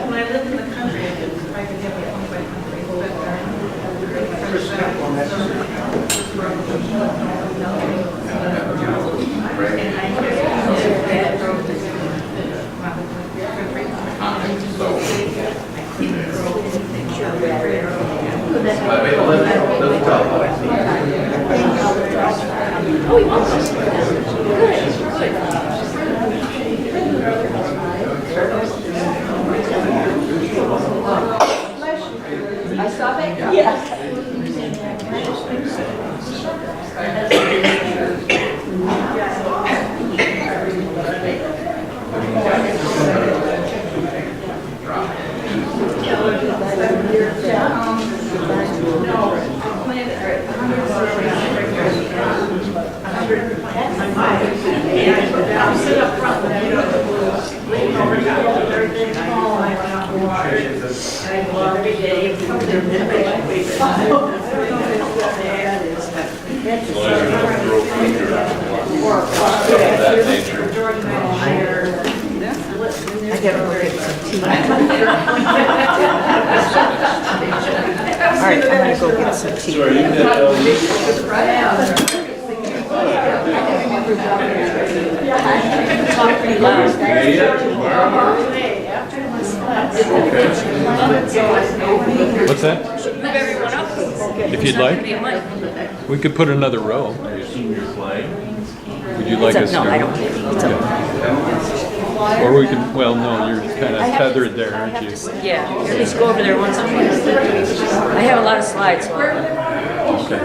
When I lived in the country, I could have a home by country, I saw that. Yes. I'm sitting up front, leaning over top of the very big hall, and I went out and watered, and I go out every day, it comes in the I gotta look at some tea. All right, I'm gonna go get some tea. What's that? If you'd like, we could put another row. Would you like us to? No, I don't. It's up. Or we can, well, no, you're kind of tethered there, aren't you? Yeah, at least go over there once. I have a lot of slides. So Okay.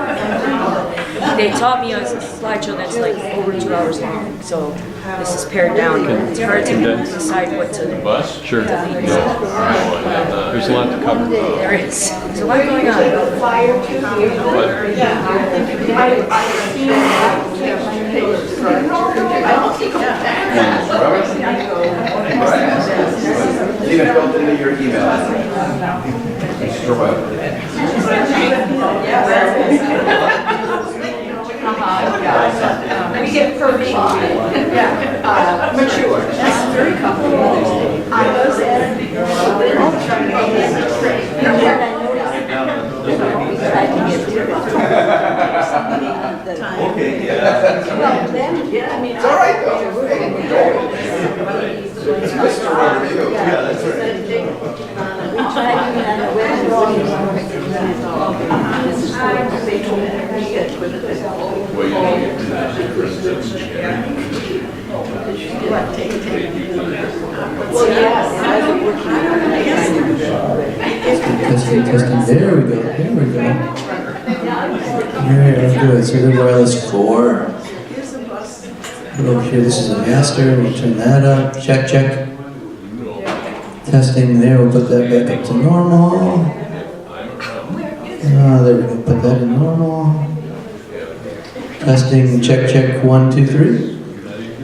they taught me a slideshow that's like over 2 hours long. So this is pared down. It's hard to decide what to. Bus? Sure. There's a lot to cover. There is. There's a lot going on. Even built into your email. We get perfect. Mature. That's very comfortable. I was at Okay, yeah. Well, then, yeah, I mean. It's all right though. It's Mr. Review. Yeah, that's right. Testing. There we go. Very good. So the wireless 4. Put over here. This is a master. We'll turn that up. Check. Testing there. We'll put that back up to normal. There we go. Put that in normal. Testing. Check. 1, 2, 3.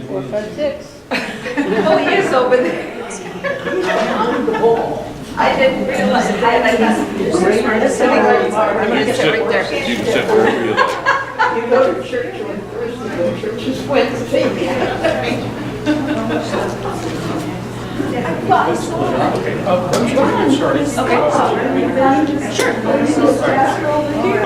4, 5, 6. Oh, he is over there. I didn't realize. I'm going to sit right there. You can sit wherever you like. You go to church on Thursday, church is Wednesday. All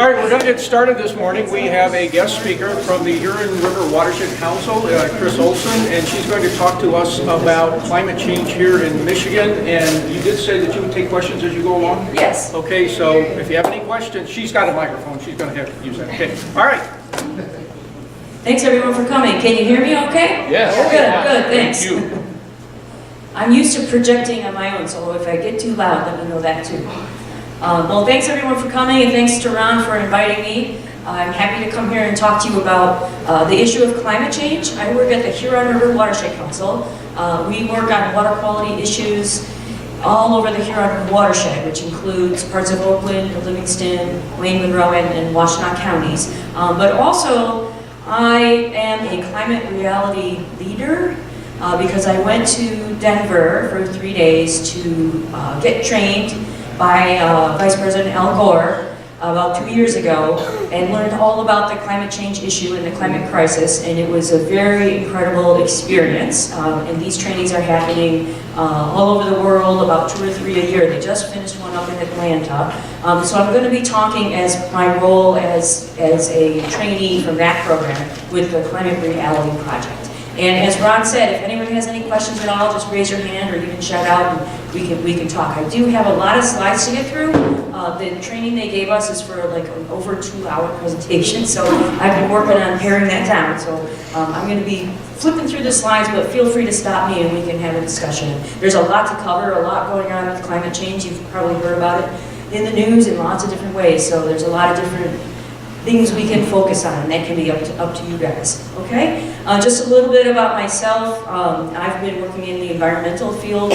right, we're going to get started this morning. We have a guest speaker from the Huron River Watershed Council, Kris Olsson, and she's going to talk to us about climate change here in Michigan. And you did say that you would take questions as you go along? Yes. Okay, so if you have any questions, she's got a microphone. She's going to have to use that. Okay, all right. Thanks everyone for coming. Can you hear me okay? Yes. Good, thanks. Thank you. I'm used to projecting on my own, so if I get too loud, let me know that too. Well, thanks everyone for coming, and thanks to Ron for inviting me. I'm happy to come here and talk to you about the issue of climate change. I work at the Huron River Watershed Council. We work on water quality issues all over the Huron River watershed, which includes parts of Oakland, Livingston, Wayne, Monroe, and Washtenaw counties. But also, I am a climate reality leader. because I went to Denver for 3 days to get trained by Vice President Al Gore about 2 years ago and learned all about the climate change issue and the climate crisis, and it was a very incredible experience. And these trainings are happening all over the world, about 2 or 3 a year. They just finished one up in Atlanta. So I'm going to be talking as my role as a trainee from that program with the Climate Reality Project. And as Ron said, if anyone has any questions at all, just raise your hand or you can shout out and we can talk. I do have a lot of slides to get through. The training they gave us is for like an over 2-hour presentation, so I've been working on paring that down. So I'm going to be flipping through the slides, but feel free to stop me and we can have a discussion. There's a lot to cover, a lot going on with climate change. You've probably heard about it in the news in lots of different ways, so there's a lot of different things we can focus on, and that can be up to you guys, okay? Just a little bit about myself. I've been working in the environmental field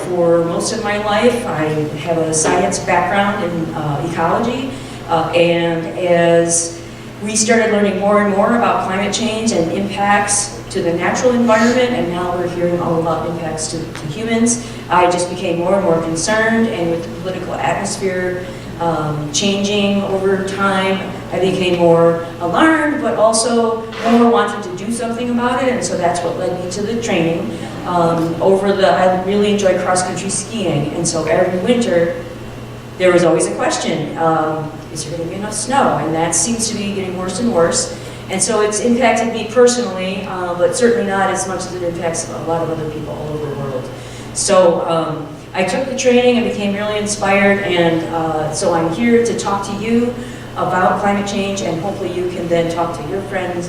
for most of my life. I have a science background in ecology, and as we started learning more and more about climate change and impacts to the natural environment, and now we're hearing all about impacts to humans, I just became more and more concerned, and with the political atmosphere changing over time, I became more alarmed, but also more wanted to do something about it, and so that's what led me to the training. I really enjoy cross-country skiing, and so every winter there was always a question, is there going to be enough snow? And that seems to be getting worse and worse, and so it's impacted me personally, but certainly not as much as it impacts a lot of other people all over the world. So I took the training and became really inspired, and so I'm here to talk to you about climate change, and hopefully you can then talk to your friends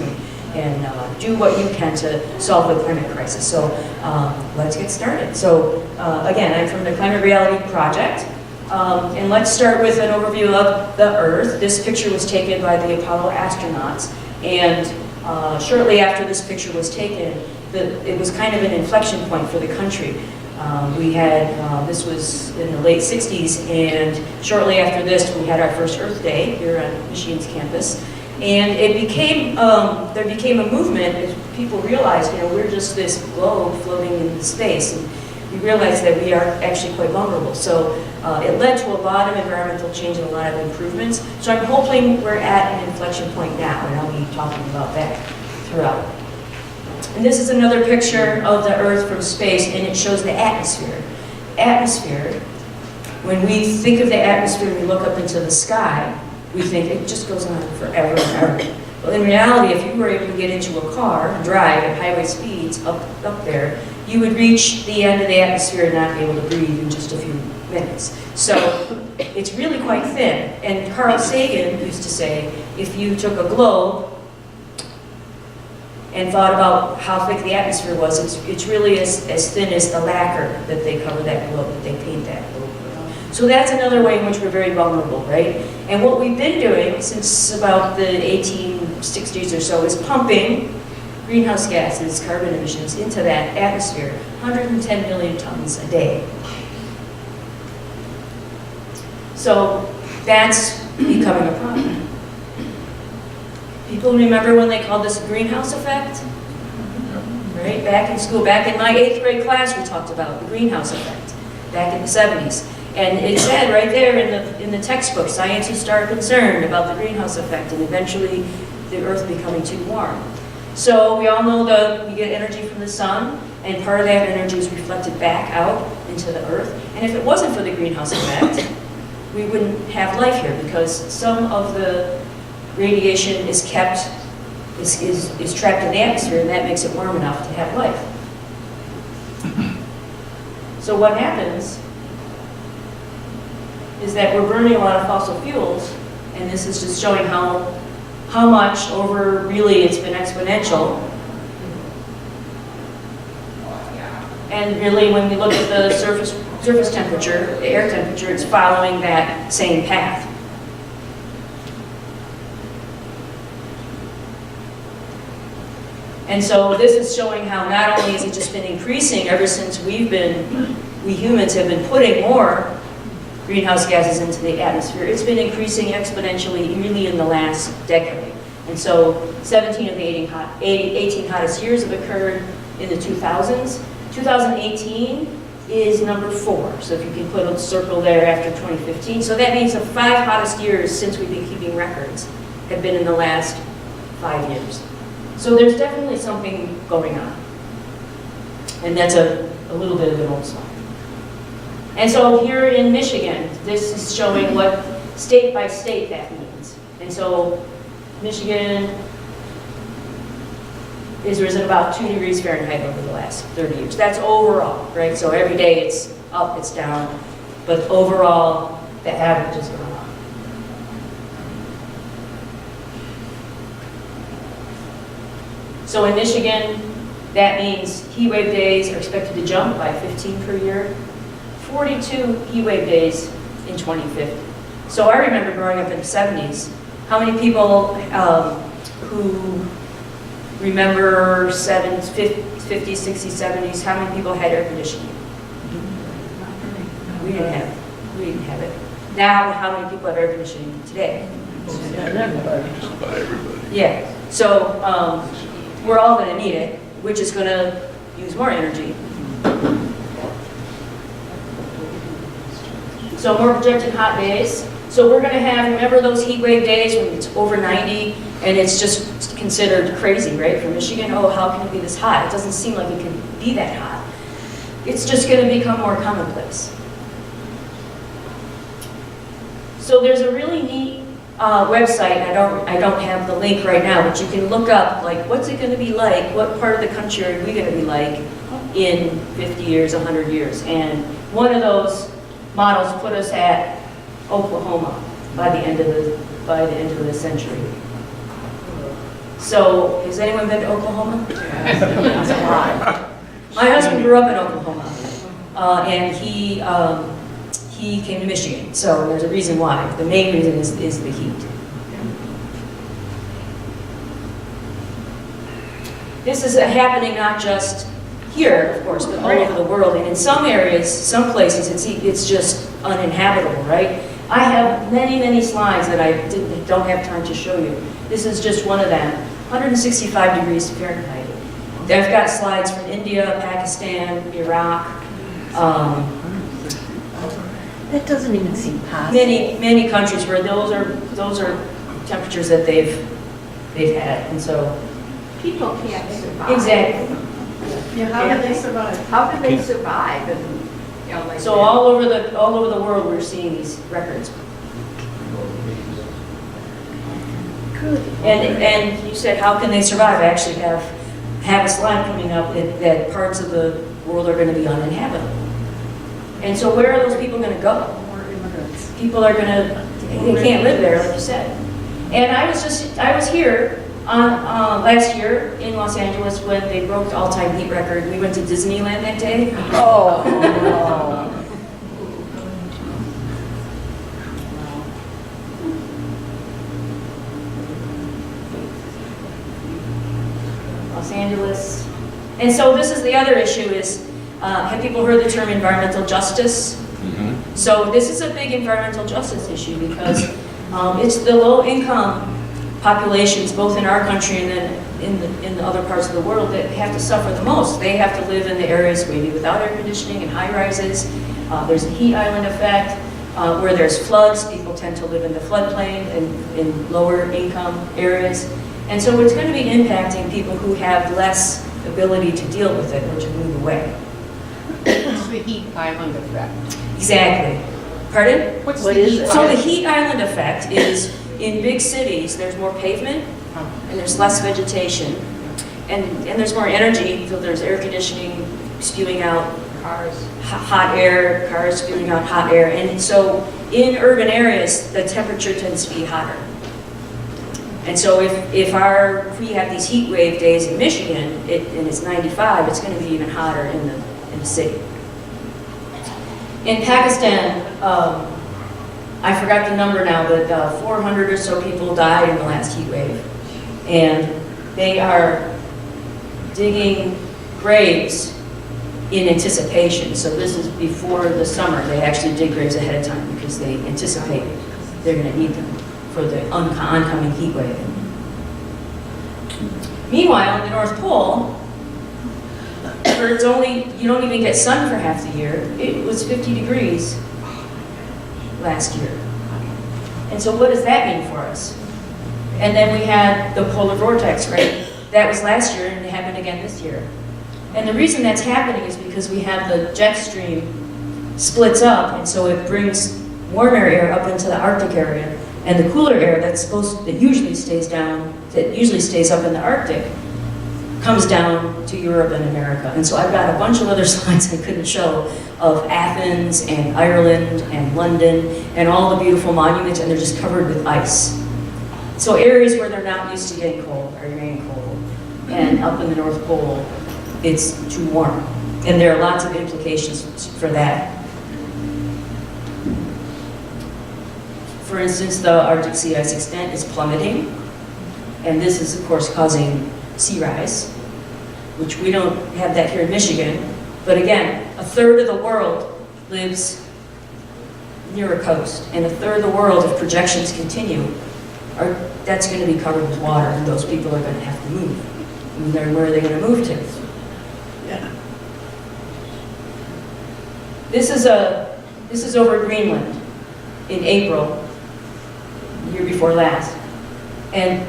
and do what you can to solve the climate crisis. So let's get started. So again, I'm from the Climate Reality Project, and let's start with an overview of the Earth. This picture was taken by the Apollo astronauts, and shortly after this picture was taken, it was kind of an inflection point for the country. This was in the late 60s, and shortly after this we had our first Earth Day here on Michigan's campus. And there became a movement as people realized, we're just this globe floating in space, and we realized that we are actually quite vulnerable. So it led to a lot of environmental change and a lot of improvements. So I'm hoping we're at an inflection point now, and I'll be talking about that throughout. And this is another picture of the Earth from space, and it shows the atmosphere. Atmosphere, when we think of the atmosphere, we look up into the sky, we think it just goes on forever and ever. Well, in reality, if you were able to get into a car and drive at highway speeds up there, you would reach the end of the atmosphere and not be able to breathe in just a few minutes. So it's really quite thin. And Carl Sagan used to say, if you took a globe and thought about how thick the atmosphere was, it's really as thin as the lacquer that they cover that globe, that they paint that globe with. So that's another way in which we're very vulnerable, right? And what we've been doing since about the 1860s or so is pumping greenhouse gases, carbon emissions, into that atmosphere, 110 million tons a day. So that's becoming a problem. People remember when they called this a greenhouse effect? Right? Back in school, back in my 8th grade class, we talked about the greenhouse effect, back in the 70s. And it said right there in the textbook, scientists are concerned about the greenhouse effect and eventually the Earth becoming too warm. So we all know that we get energy from the sun, and part of that energy is reflected back out into the Earth. And if it wasn't for the greenhouse effect, we wouldn't have life here, because some of the radiation is trapped in the atmosphere, and that makes it warm enough to have life. So what happens is that we're burning a lot of fossil fuels, and this is just showing how much over, really it's been exponential. And really when we look at the surface temperature, the air temperature, it's following that same path. And so this is showing how not only has it just been increasing ever since we humans have been putting more greenhouse gases into the atmosphere, it's been increasing exponentially really in the last decade. And so 17 of the 18 hottest years have occurred. in the 2000s. 2018 is number 4. So if you can put a circle there after 2015. So that means the 5 hottest years since we've been keeping records have been in the last 5 years. So there's definitely something going on. And that's a little bit of an old slide. And so here in Michigan, this is showing what state by state that means. And so Michigan is risen about 2 degrees Fahrenheit over the last 30 years. That's overall, right? So every day it's up, it's down, but overall the average is going up. So in Michigan, that means heat wave days are expected to jump by 15 per year. 42 heat wave days in 2050. So I remember growing up in the 70s, how many people who remember 50s, 60s, 70s, how many people had air conditioning? We didn't have it. Now, how many people have air conditioning today? Just about everybody. Yeah, so we're all going to need it, which is going to use more energy. So more projected hot days. So we're going to have, remember those heat wave days when it's over 90 and it's just considered crazy, right? For Michigan, oh, how can it be this hot? It doesn't seem like it can be that hot. It's just going to become more commonplace. So there's a really neat website. I don't have the link right now, but you can look up, like, what's it going to be like? What part of the country are we going to be like in 50 years, 100 years? And one of those models put us at Oklahoma by the end of the century. So, has anyone been to Oklahoma? My husband grew up in Oklahoma, and he came to Michigan. So there's a reason why. The main reason is the heat. This is happening not just here, of course, but all over the world. And in some areas, some places, it's just uninhabitable, right? I have many, many slides that I don't have time to show you. This is just one of them. 165 degrees Fahrenheit. I've got slides from India, Pakistan, Iraq. That doesn't even seem possible. Many countries where those are temperatures that they've had, and so People can't survive. exactly. Yeah, how do they survive? How do they survive? And, you know, like So that? all over the world, we're seeing these records. Good. And you said, how can they survive? I actually have a slide coming up that parts of the world are going to be uninhabitable. And so where are those people going to go? More immigrants. People are going to, they can't live there, like you said. And I was here on last year in Los Angeles when they broke the all-time heat record. We went to Disneyland that day. Oh. Los Angeles. And so this is the other issue is, have people heard the term environmental justice? Mm-hmm. So this is a big environmental justice issue because it's the low-income populations, both in our country and then in the other parts of the world, that have to suffer the most. They have to live in the areas maybe without air conditioning and high-rises. There's a heat island effect. Where there's floods, people tend to live in the floodplain and in lower-income areas. And so it's going to be impacting people who have less ability to deal with it or to move away. What's the heat island effect? Exactly. Pardon? What is it? So the heat island effect is in big cities, there's more pavement and there's less vegetation. And there's more energy, so there's air conditioning spewing out Cars. hot air, cars spewing out hot air. And so in urban areas, the temperature tends to be hotter. And so if we have these heat wave days in Michigan, and it's 95, it's going to be even hotter in the city. In Pakistan, I forgot the number now, but 400 or so people died in the last heat wave. And they are digging graves in anticipation. So this is before the summer. They actually dig graves ahead of time because they anticipate they're going to need them for the oncoming heat wave. Meanwhile, in the North Pole, winter, you don't even get sun for half the year. It was 50 degrees last year. And so what does that mean for us? And then we had the polar vortex, right? That was last year and it happened again this year. And the reason that's happening is because we have the jet stream splits up, and so it brings warmer air up into the Arctic area, and the cooler air that usually stays up in the Arctic comes down to Europe and America. And so I've got a bunch of other slides I couldn't show of Athens and Ireland and London and all the beautiful monuments, and they're just covered with ice. So areas where they're not used to getting cold are getting cold. And up in the North Pole, it's too warm. And there are lots of implications for that. For instance, the Arctic sea ice extent is plummeting. And this is, of course, causing sea rise, which we don't have that here in Michigan. But again, a third of the world lives near a coast. And a third of the world, if projections continue, that's going to be covered with water, and those people are going to have to move. And where are they going to move to? Yeah. This is over Greenland in April, the year before last. And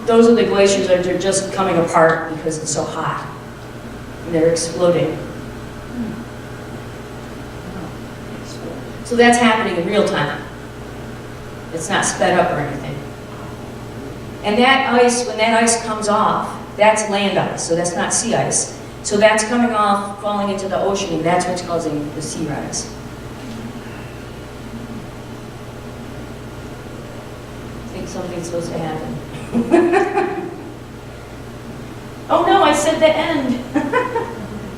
those are the glaciers that are just coming apart because it's so hot. And they're exploding. So that's happening in real time. It's not sped up or anything. And that ice, when that ice comes off, that's land ice, so that's not sea ice. So that's coming off, falling into the ocean, and that's what's causing the sea rise. I think something's supposed to happen. Oh no, I said the end.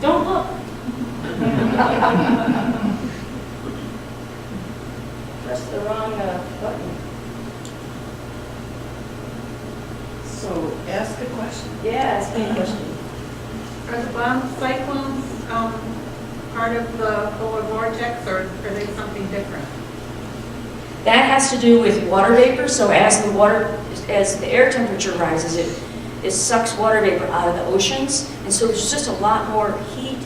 Don't look. Press the wrong button. So, ask a question. Yeah, ask me a question. Are the bomb cyclones part of the polar vortex, or are they something different? That has to do with water vapor. So as the air temperature rises, it sucks water vapor out of the oceans, and so there's just a lot more heat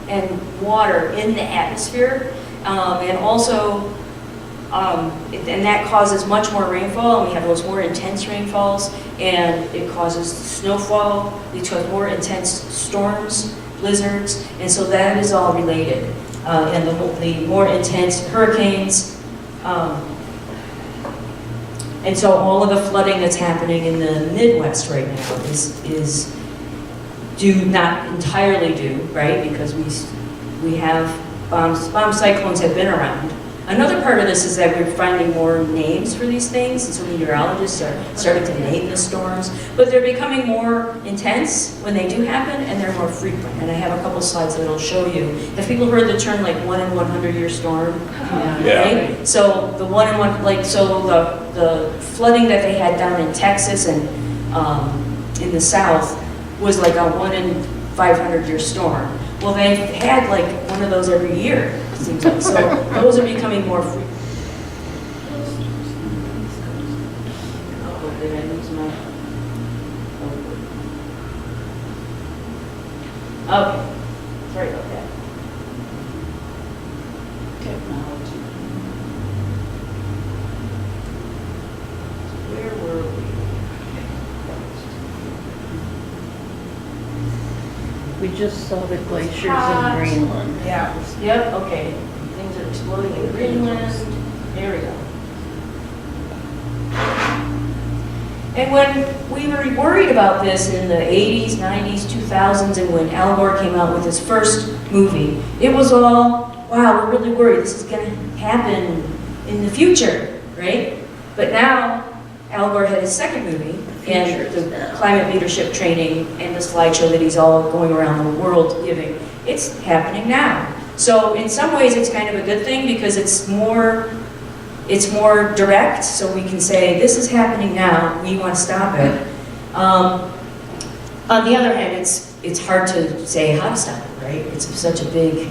and water in the atmosphere, and also. And that causes much more rainfall, and we have those more intense rainfalls, and it causes snowfall, it causes more intense storms, blizzards, and so that is all related. And the more intense hurricanes, and so all of the flooding that's happening in the Midwest right now is not entirely due, right? Because we have bomb cyclones have been around. Another part of this is that we're finding more names for these things, and so meteorologists are starting to name the storms, but they're becoming more intense when they do happen, and they're more frequent. And I have a couple slides that'll show you. Have people heard the term like 1 in 100-year storm? Yeah. Right? So the 1 in 1, like, so the flooding that they had down in Texas and in the South was like a 1 in 500-year storm. Well, they've had like one of those every year, it seems like. So those are becoming more frequent. Oh, did I lose my... Okay, sorry about that. Technology. Where were we? We just saw the glaciers in Greenland. Yeah. Yep, okay. Things are exploding in Greenland. There we go. And when we were worried about this in the 80s, 90s, 2000s, and when Al Gore came out with his first movie, it was all, wow, we're really worried this is going to happen in the future, right? But now, Al Gore had his second movie, and the climate leadership training and the slideshow that he's all going around the world giving, it's happening now. So in some ways it's kind of a good thing because it's more direct, so we can say, this is happening now, we want to stop it. On the other hand, it's hard to say how to stop it, right? It's such a big...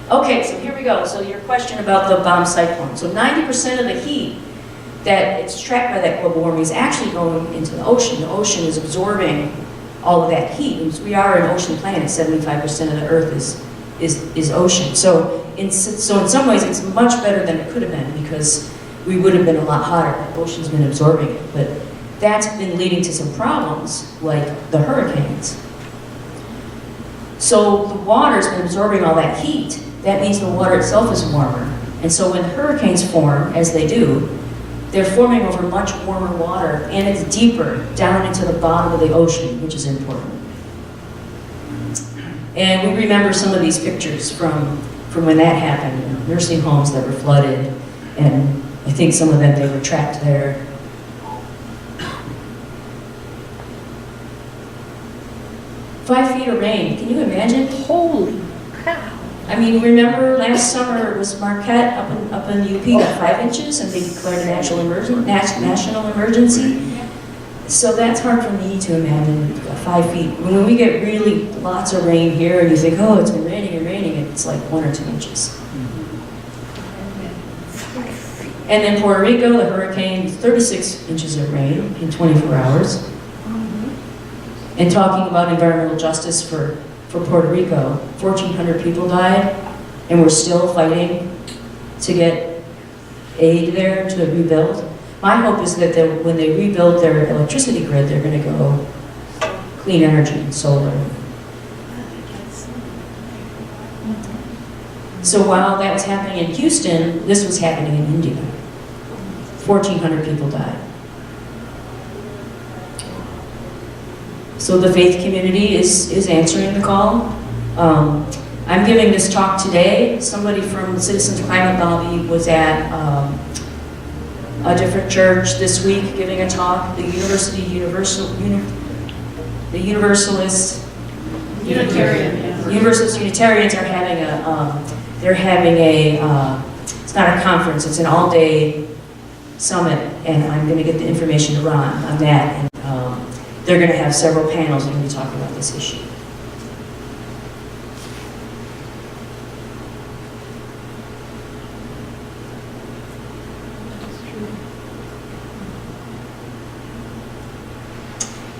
Okay, so here we go. So your question about the bomb cyclone. So 90% of the heat that it's trapped by that global warming is actually going into the ocean. The ocean is absorbing all of that heat. We are an ocean planet. 75% of the Earth is ocean. So in some ways, it's much better than it could have been because we would have been a lot hotter. The ocean's been absorbing it, but that's been leading to some problems like the hurricanes. So the water's been absorbing all that heat. That means the water itself is warmer. And so when hurricanes form, as they do, they're forming over much warmer water, and it's deeper down into the bottom of the ocean, which is important. And we remember some of these pictures from when that happened, you know, nursing homes that were flooded, and I think some of them, they were trapped there. Five feet of rain, can you imagine? Holy cow. I mean, remember last summer it was Marquette up in UP got 5 inches and they declared a national emergency. So that's hard for me to imagine 5 feet. When we get really lots of rain here and you think, oh, it's been raining and raining, it's like 1 or 2 inches. And then Puerto Rico, the hurricane, 36 inches of rain in 24 hours. And talking about environmental justice for Puerto Rico, 1,400 people died, and we're still fighting to get aid there to rebuild. My hope is that when they rebuild their electricity grid, they're going to go clean energy and solar. So while that was happening in Houston, this was happening in India. 1,400 people died. So the faith community is answering the call. I'm giving this talk today. Somebody from the Citizens Climate Lobby was at a different church this week giving a talk. The Universalist Unitarians are having it's not a conference, it's an all-day summit, and I'm going to get the information to Ron on that. And, they're going to have several panels and we'll be talking about this issue.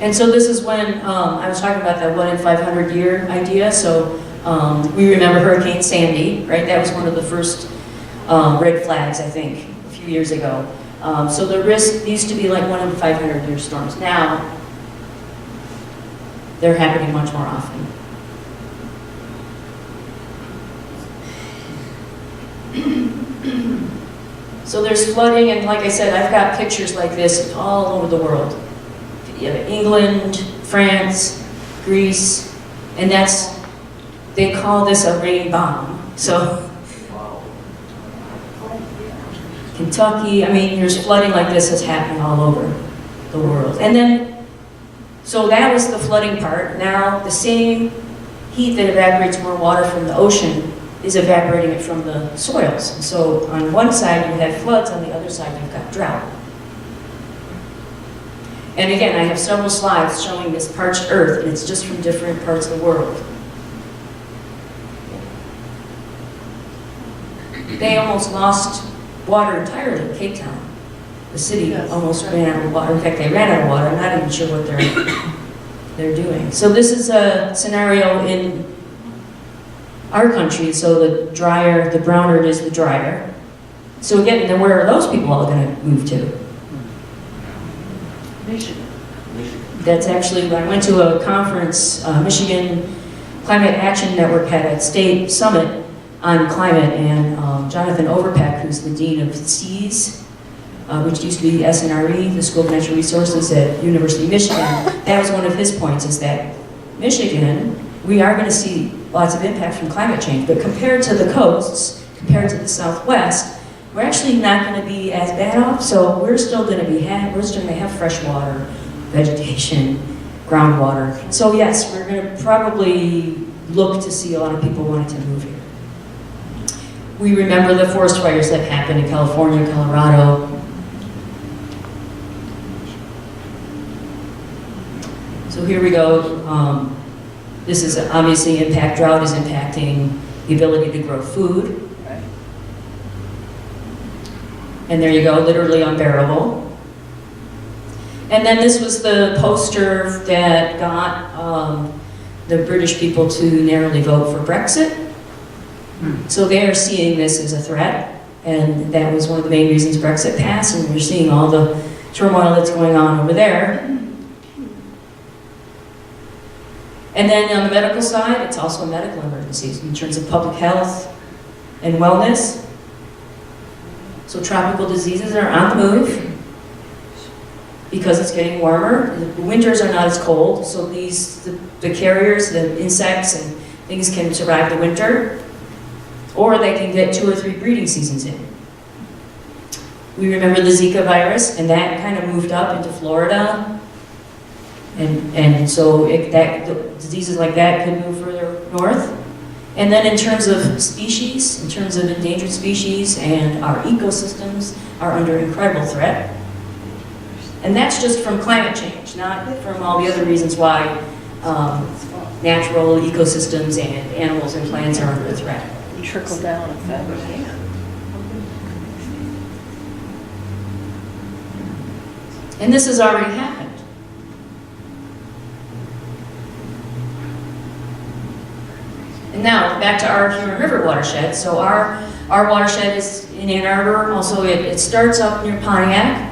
And so this is when I was talking about that 1 in 500 year idea. So we remember Hurricane Sandy, right? That was one of the first red flags, I think, a few years ago. So the risk used to be like 1 in 500 year storms. Now, they're happening much more often. So there's flooding, and like I said, I've got pictures like this all over the world. You have England, France, Greece, and they call this a rain bomb. So, Kentucky, I mean, there's flooding like this that's happening all over the world. And then, so that was the flooding part. Now, the same heat that evaporates more water from the ocean is evaporating it from the soils. And so on one side you have floods, on the other side you've got drought. And again, I have several slides showing this parched earth, and it's just from different parts of the world. They almost lost water entirely in Cape Town. The city almost ran out of water. In fact, they ran out of water. I'm not even sure what they're doing. So this is a scenario in our country. So the browner it is, the drier. So again, then where are those people all going to move to? Michigan. That's actually, when I went to a conference, Michigan Climate Action Network had a state summit on climate, and Jonathan Overpeck, who's the dean of SEAS, which used to be the SNRE, the School of Natural Resources at University of Michigan, that was one of his points, is that Michigan, we are going to see lots of impact from climate change, but compared to the coasts, compared to the Southwest, we're actually not going to be as bad off. So we're still going to have fresh water, vegetation, groundwater. So yes, we're going to probably look to see a lot of people wanting to move here. We remember the forest fires that happened in California, Colorado. So here we go. This is obviously drought is impacting the ability to grow food. And there you go, literally unbearable. And then this was the poster that got the British people to narrowly vote for Brexit. So they are seeing this as a threat, and that was one of the main reasons Brexit passed, and we're seeing all the turmoil that's going on over there. And then on the medical side, it's also a medical emergency in terms of public health and wellness. So tropical diseases are on the move because it's getting warmer. The winters are not as cold, so the carriers, the insects and things can survive the winter, or they can get 2 or 3 breeding seasons in. We remember the Zika virus, and that kind of moved up into Florida. And so diseases like that could move further north. And then in terms of species, in terms of endangered species, and our ecosystems are under incredible threat. And that's just from climate change, not from all the other reasons why natural ecosystems and animals and plants are under threat. Trickle down effect. And this has already happened. And now, back to our Huron River watershed. So our watershed is in Ann Arbor. Also, it starts up near Pontiac,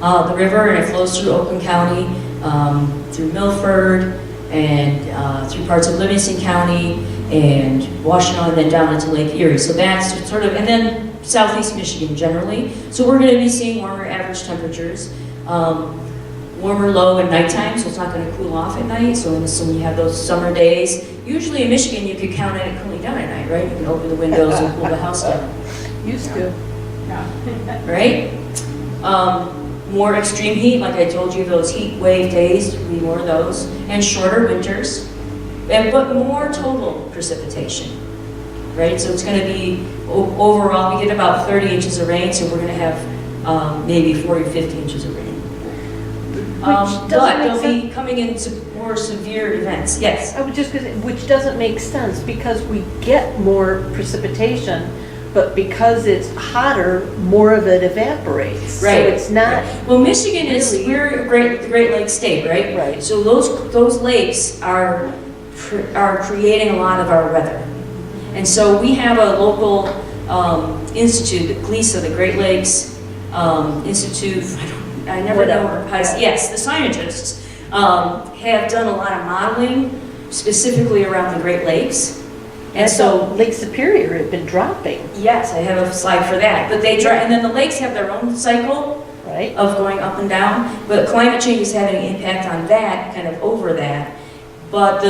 the river, and it flows through Oakland County, through Milford, and through parts of Livingston County, and Washtenaw, and then down into Lake Erie. So that's sort of, and then southeast Michigan generally. So we're going to be seeing warmer average temperatures. Warmer low at nighttime, so it's not going to cool off at night. So when you have those summer days, usually in Michigan you could count on it cooling down at night, right? You can open the windows and cool the house down. Used to. Right? More extreme heat, like I told you, those heat wave days, there'll be more of those, and shorter winters, but more total precipitation, right? So it's going to be, overall, we get about 30 inches of rain, so we're going to have maybe 40 or 50 inches of rain. But they'll be coming into more severe events. Yes? I was just going to say, which doesn't make sense because we get more precipitation, but because it's hotter, more of it evaporates. Right. So it's not. Right. Well, Michigan is, we're a Great Lakes state, right? Right. So those lakes are creating a lot of our weather. And so we have a local institute, the GLESA, the Great Lakes Institute, I never know how to, yes, the scientists have done a lot of modeling specifically around the Great Lakes. And so Lake Superior had been dropping. Yes, I have a slide for that. But they and then the lakes have their own cycle right. of going up and down. But climate change is having an impact on that, kind of over that. But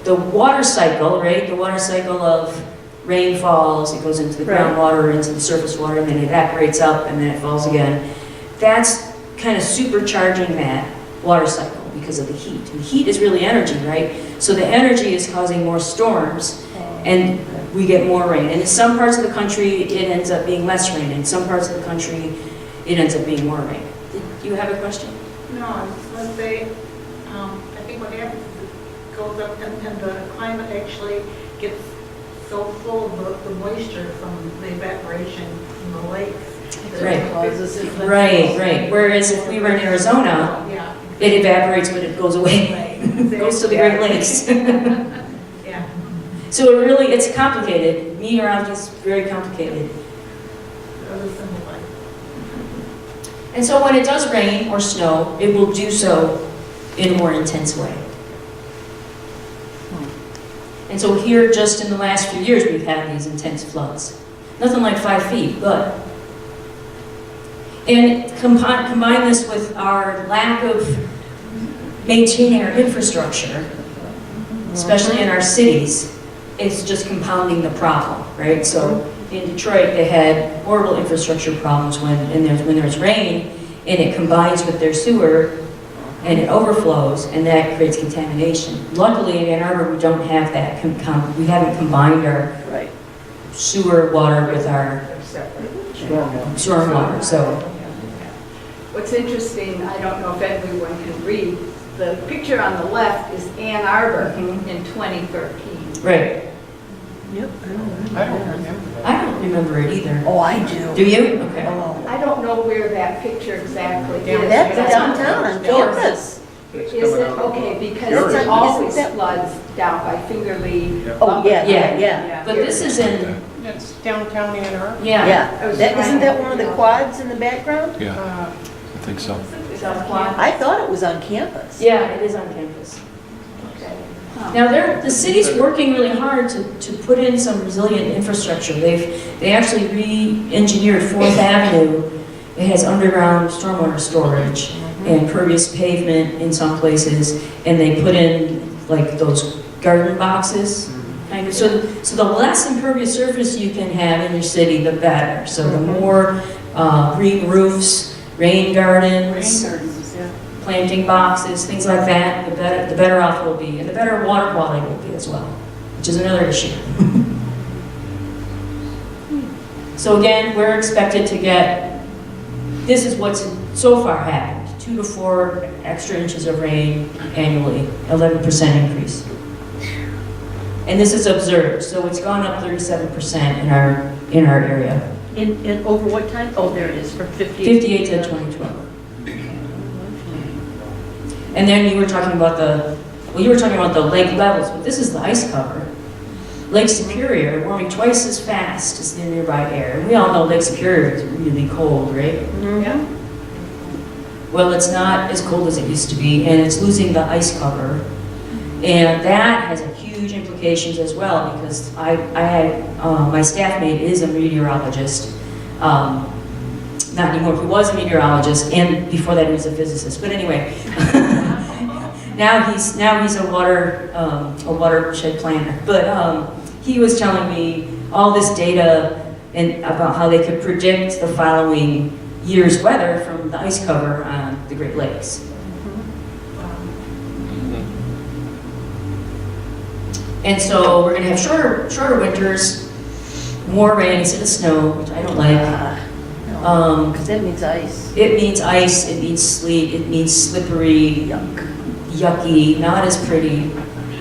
the water cycle, right? The water cycle of rain falls, it goes into the groundwater, into the surface water, and then it evaporates up, and then it falls again. That's kind of supercharging that water cycle because of the heat. And heat is really energy, right? So the energy is causing more storms, and we get more rain. And in some parts of the country, it ends up being less rain. In some parts of the country, it ends up being more rain. Did you have a question? No, I was going to say, I think what happens is it goes up and the climate actually gets so full of the moisture from the evaporation in the lakes. Right. Right. Right. Whereas if we were in Arizona, it evaporates, but it goes away. It goes to the Great Lakes. Yeah. So it's complicated. Meteorology is very complicated. Really simplified. And so when it does rain or snow, it will do so in a more intense way. And so here, just in the last few years, we've had these intense floods. Nothing like 5 feet, but. And combine this with our lack of maintaining our infrastructure, especially in our cities, it's just compounding the problem, right? So in Detroit, they had horrible infrastructure problems when there's rain, and it combines with their sewer, and it overflows, and that creates contamination. Luckily, in Ann Arbor, we don't have that. We haven't combined our sewer water with our storm water. So, what's interesting, I don't know if everyone can read, the picture on the left is Ann Arbor in 2013. Right. Yep. I don't remember that. I don't remember it either. Oh, I do. Do you? Okay. Oh. I don't know where that picture exactly is. That's That's downtown on campus. Is it, okay, because Yours. it always Isn't that- floods down by Finger Lee. Oh, yeah, Yeah. yeah. But this is in, That's downtown Ann Arbor. yeah. Yeah, isn't that one of the quads in the background? Yeah, I think so. South Quad. I thought it was on campus. Yeah, it is on campus. Now, the city's working really hard to put in some resilient infrastructure. They actually re-engineered 4th Avenue. It has underground stormwater storage and pervious pavement in some places, and they put in like those garden boxes. Kind of. So the less impervious surface you can have in your city, the better. So the more green roofs, rain gardens, planting boxes, things like that, the better off we'll be, and the better water quality will be as well, which is another issue. So again, we're expected to get, this is what's so far happened, 2 to 4 extra inches of rain annually, 11% increase. And this is observed, so it's gone up 37% in our area. In over what time? Oh, there it is, from 58 to 2012. And then you were talking about the lake levels, but this is the ice cover. Lake Superior warming twice as fast as the nearby air. And we all know Lake Superior is really cold, right? Yeah. Well, it's not as cold as it used to be, and it's losing the ice cover. And that has huge implications as well, because I had, my staff mate is a meteorologist. Not anymore, he was a meteorologist, and before that he was a physicist. But anyway, now he's a watershed planner. But he was telling me all this data and about how they could predict the following year's weather from the ice cover on the Great Lakes. And so we're going to have shorter winters, more rain instead of snow, which I don't like. Because that means ice. It means ice, it means sleet, it means slippery, yucky, not as pretty.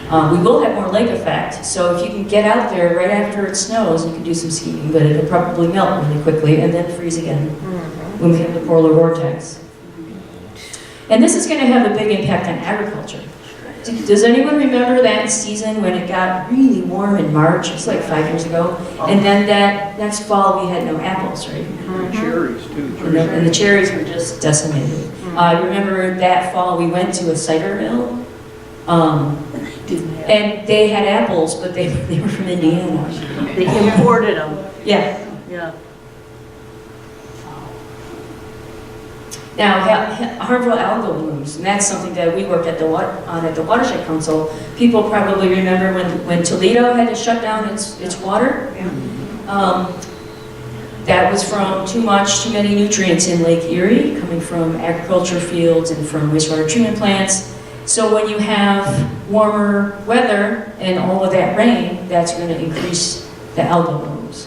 We will have more lake effect, so if you can get out there right after it snows, you can do some skiing, but it'll probably melt really quickly and then freeze again when we have the polar vortex. And this is going to have a big impact on agriculture. Does anyone remember that season when it got really warm in March? It's like 5 years ago. And then that next fall we had no apples, right? Cherries too. And the cherries were just decimated. I remember that fall we went to a cider mill. And they had apples, but they were from Indiana. They imported them. Yeah. Yeah. Now, harmful algal blooms, and that's something that we worked at the Watershed Council. People probably remember when Toledo had to shut down its water. That was from too many nutrients in Lake Erie, coming from agriculture fields and from wastewater treatment plants. So when you have warmer weather and all of that rain, that's going to increase the algal blooms.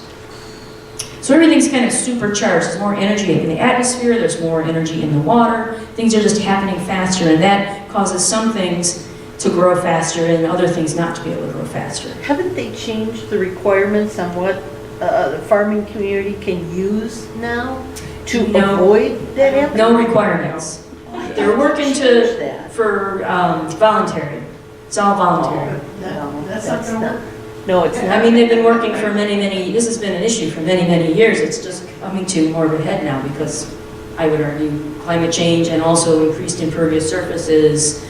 So everything's kind of supercharged. There's more energy in the atmosphere, there's more energy in the water. Things are just happening faster, and that causes some things to grow faster and other things not to be able to grow faster. Haven't they changed the requirements on what the farming community can use now to avoid that happening? No requirements. They're working for voluntary. It's all voluntary. No, that's not. No, it's not. I mean, they've been working for many, this has been an issue for many years. It's just coming to more of a head now because I would argue climate change and also increased impervious surfaces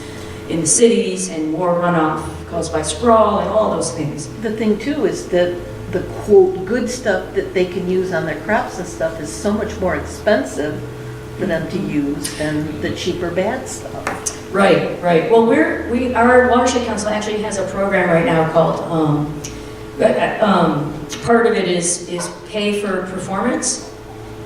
in the cities and more runoff caused by sprawl and all those things. The thing too is that the quote good stuff that they can use on their crops and stuff is so much more expensive for them to use than the cheaper bad stuff. Right. Well, our Watershed Council actually has a program right now called, part of it is pay for performance.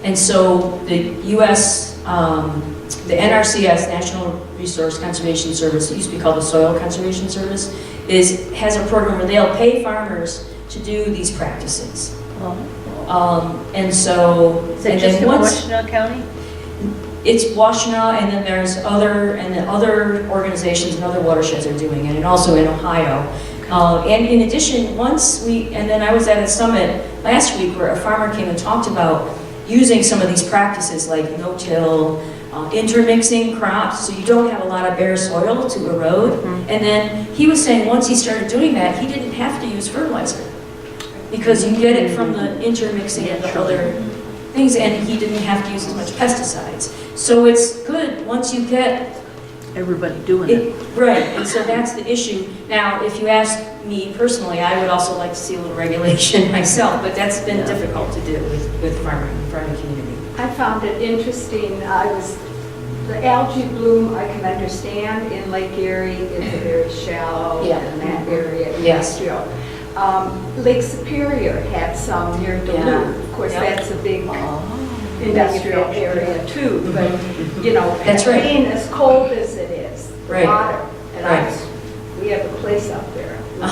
And so the U.S., the NRCS, National Resource Conservation Service, it used to be called the Soil Conservation Service, has a program where they'll pay farmers to do these practices. And so, Is it just in Washtenaw County? It's Washtenaw, and then there's other organizations and other watersheds are doing it, and also in Ohio. And in addition, and then I was at a summit last week where a farmer came and talked about using some of these practices like no-till, intermixing crops, so you don't have a lot of bare soil to erode. And then he was saying once he started doing that, he didn't have to use fertilizer because you get it from the intermixing of the other things, and he didn't have to use as much pesticides. So it's good once you get Everybody doing it. right, and so that's the issue. Now, if you ask me personally, I would also like to see a little regulation myself, but that's been difficult to do with farming community. I found it interesting. The algae bloom I can understand in Lake Erie. It's a very shallow in that area, industrial. Lake Superior had some near Duluth. Of course, that's a big industrial area too, but That's right. being as cold as it is, the Right. water, and Right. we have a place up there. The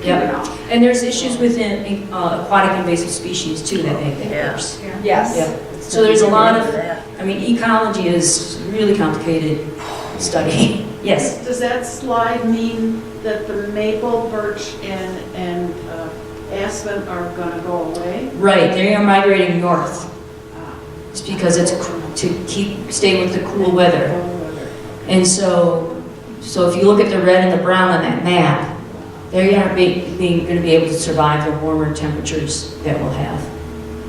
Yeah. Keweenaw. And there's issues within aquatic invasive species too that make it worse. Yes. Yeah. So there's a lot of, That. ecology is a really complicated study. Yes. Does that slide mean that the maple, birch, and aspen are going to go away? Right, they are migrating north. It's because it's to stay with the cool weather. And so if you look at the red and the brown on that map, they aren't going to be able to survive the warmer temperatures that we'll have.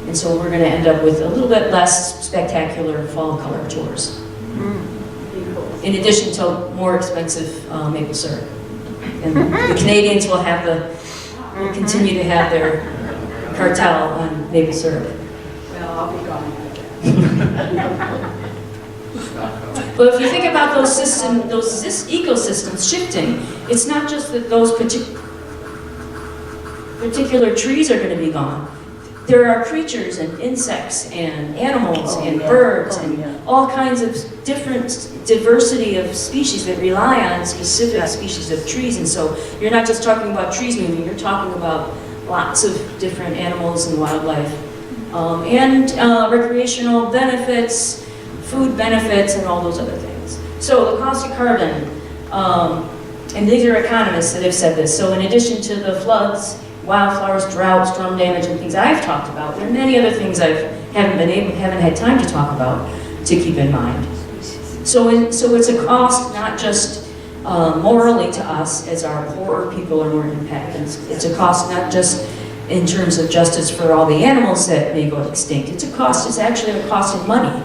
And so we're going to end up with a little bit less spectacular fall color tours. In addition to more expensive maple syrup. And the Canadians will continue to have their cartel on maple syrup. Well, I'll be gone. But if you think about those ecosystems shifting, it's not just that those particular trees are going to be gone. There are creatures and insects and animals and birds and all kinds of different diversity of species that rely on specific species of trees. And so you're not just talking about trees moving, you're talking about lots of different animals and wildlife. And recreational benefits, food benefits, and all those other things. So the cost of carbon, and these are economists that have said this, so in addition to the floods, wildflowers, drought, storm damage, and things I've talked about, there are many other things I haven't had time to talk about to keep in mind. So it's a cost not just morally to us as our poorer people are more impacted. It's a cost not just in terms of justice for all the animals that may go extinct. It's actually a cost of money.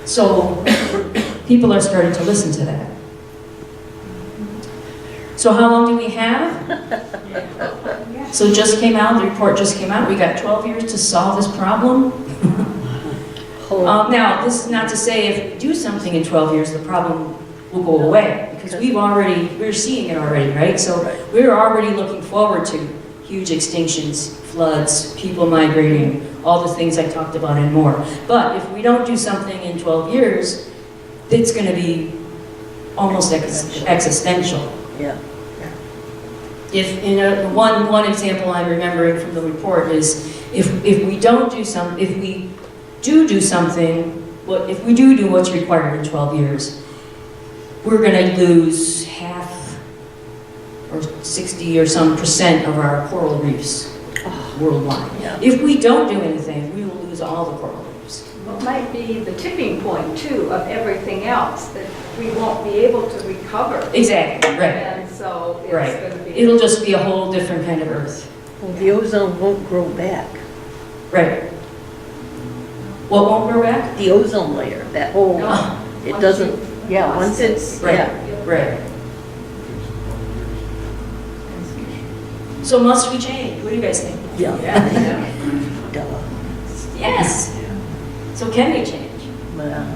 So people are starting to listen to that. So how long do we have? So the report just came out. We got 12 years to solve this problem. Now, this is not to say if we do something in 12 years, the problem will go away, because we're seeing it already, right? So we're already looking forward to huge extinctions, floods, people migrating, all the things I talked about and more. But if we don't do something in 12 years, it's going to be almost existential. Yeah. One example I'm remembering from the report is if we do what's required in 12 years, we're going to lose half or 60 or some % of our coral reefs worldwide. Yeah. If we don't do anything, we will lose all the coral reefs. It might be the tipping point too of everything else that we won't be able to recover. Exactly, right. And so it's Right. going to be. It'll just be a whole different kind of Earth. Well, the ozone won't grow back. Right. What won't grow back? The ozone layer, that whole, it Once doesn't, you- once it's, Right. Right. So must we change? What do you guys think? Yeah. Duh. Yes. So can we change? Well,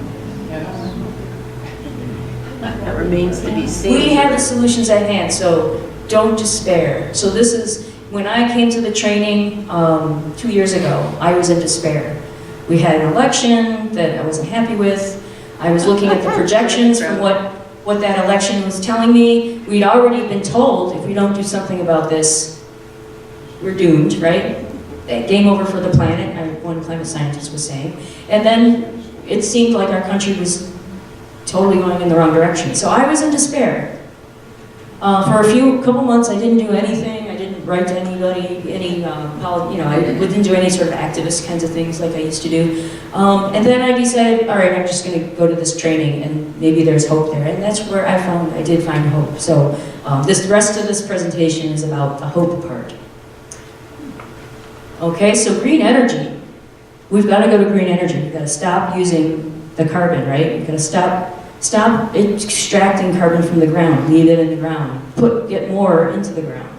that remains to be seen. We have the solutions at hand, so don't despair. So this is, when I came to the training 2 years ago, I was in despair. We had an election that I wasn't happy with. I was looking at the projections from what that election was telling me. We'd already been told if we don't do something about this, we're doomed, right? Game over for the planet, one climate scientist was saying. And then it seemed like our country was totally going in the wrong direction. So I was in despair. For a couple months, I didn't do anything. I didn't write to anybody, I didn't do any sort of activist kinds of things like I used to do. And then I decided, all right, I'm just going to go to this training, and maybe there's hope there. And that's where I did find hope. So the rest of this presentation is about the hope part. Okay, so green energy. We've got to go to green energy. We've got to stop using the carbon, right? We've got to stop extracting carbon from the ground, leave it in the ground, get more into the ground.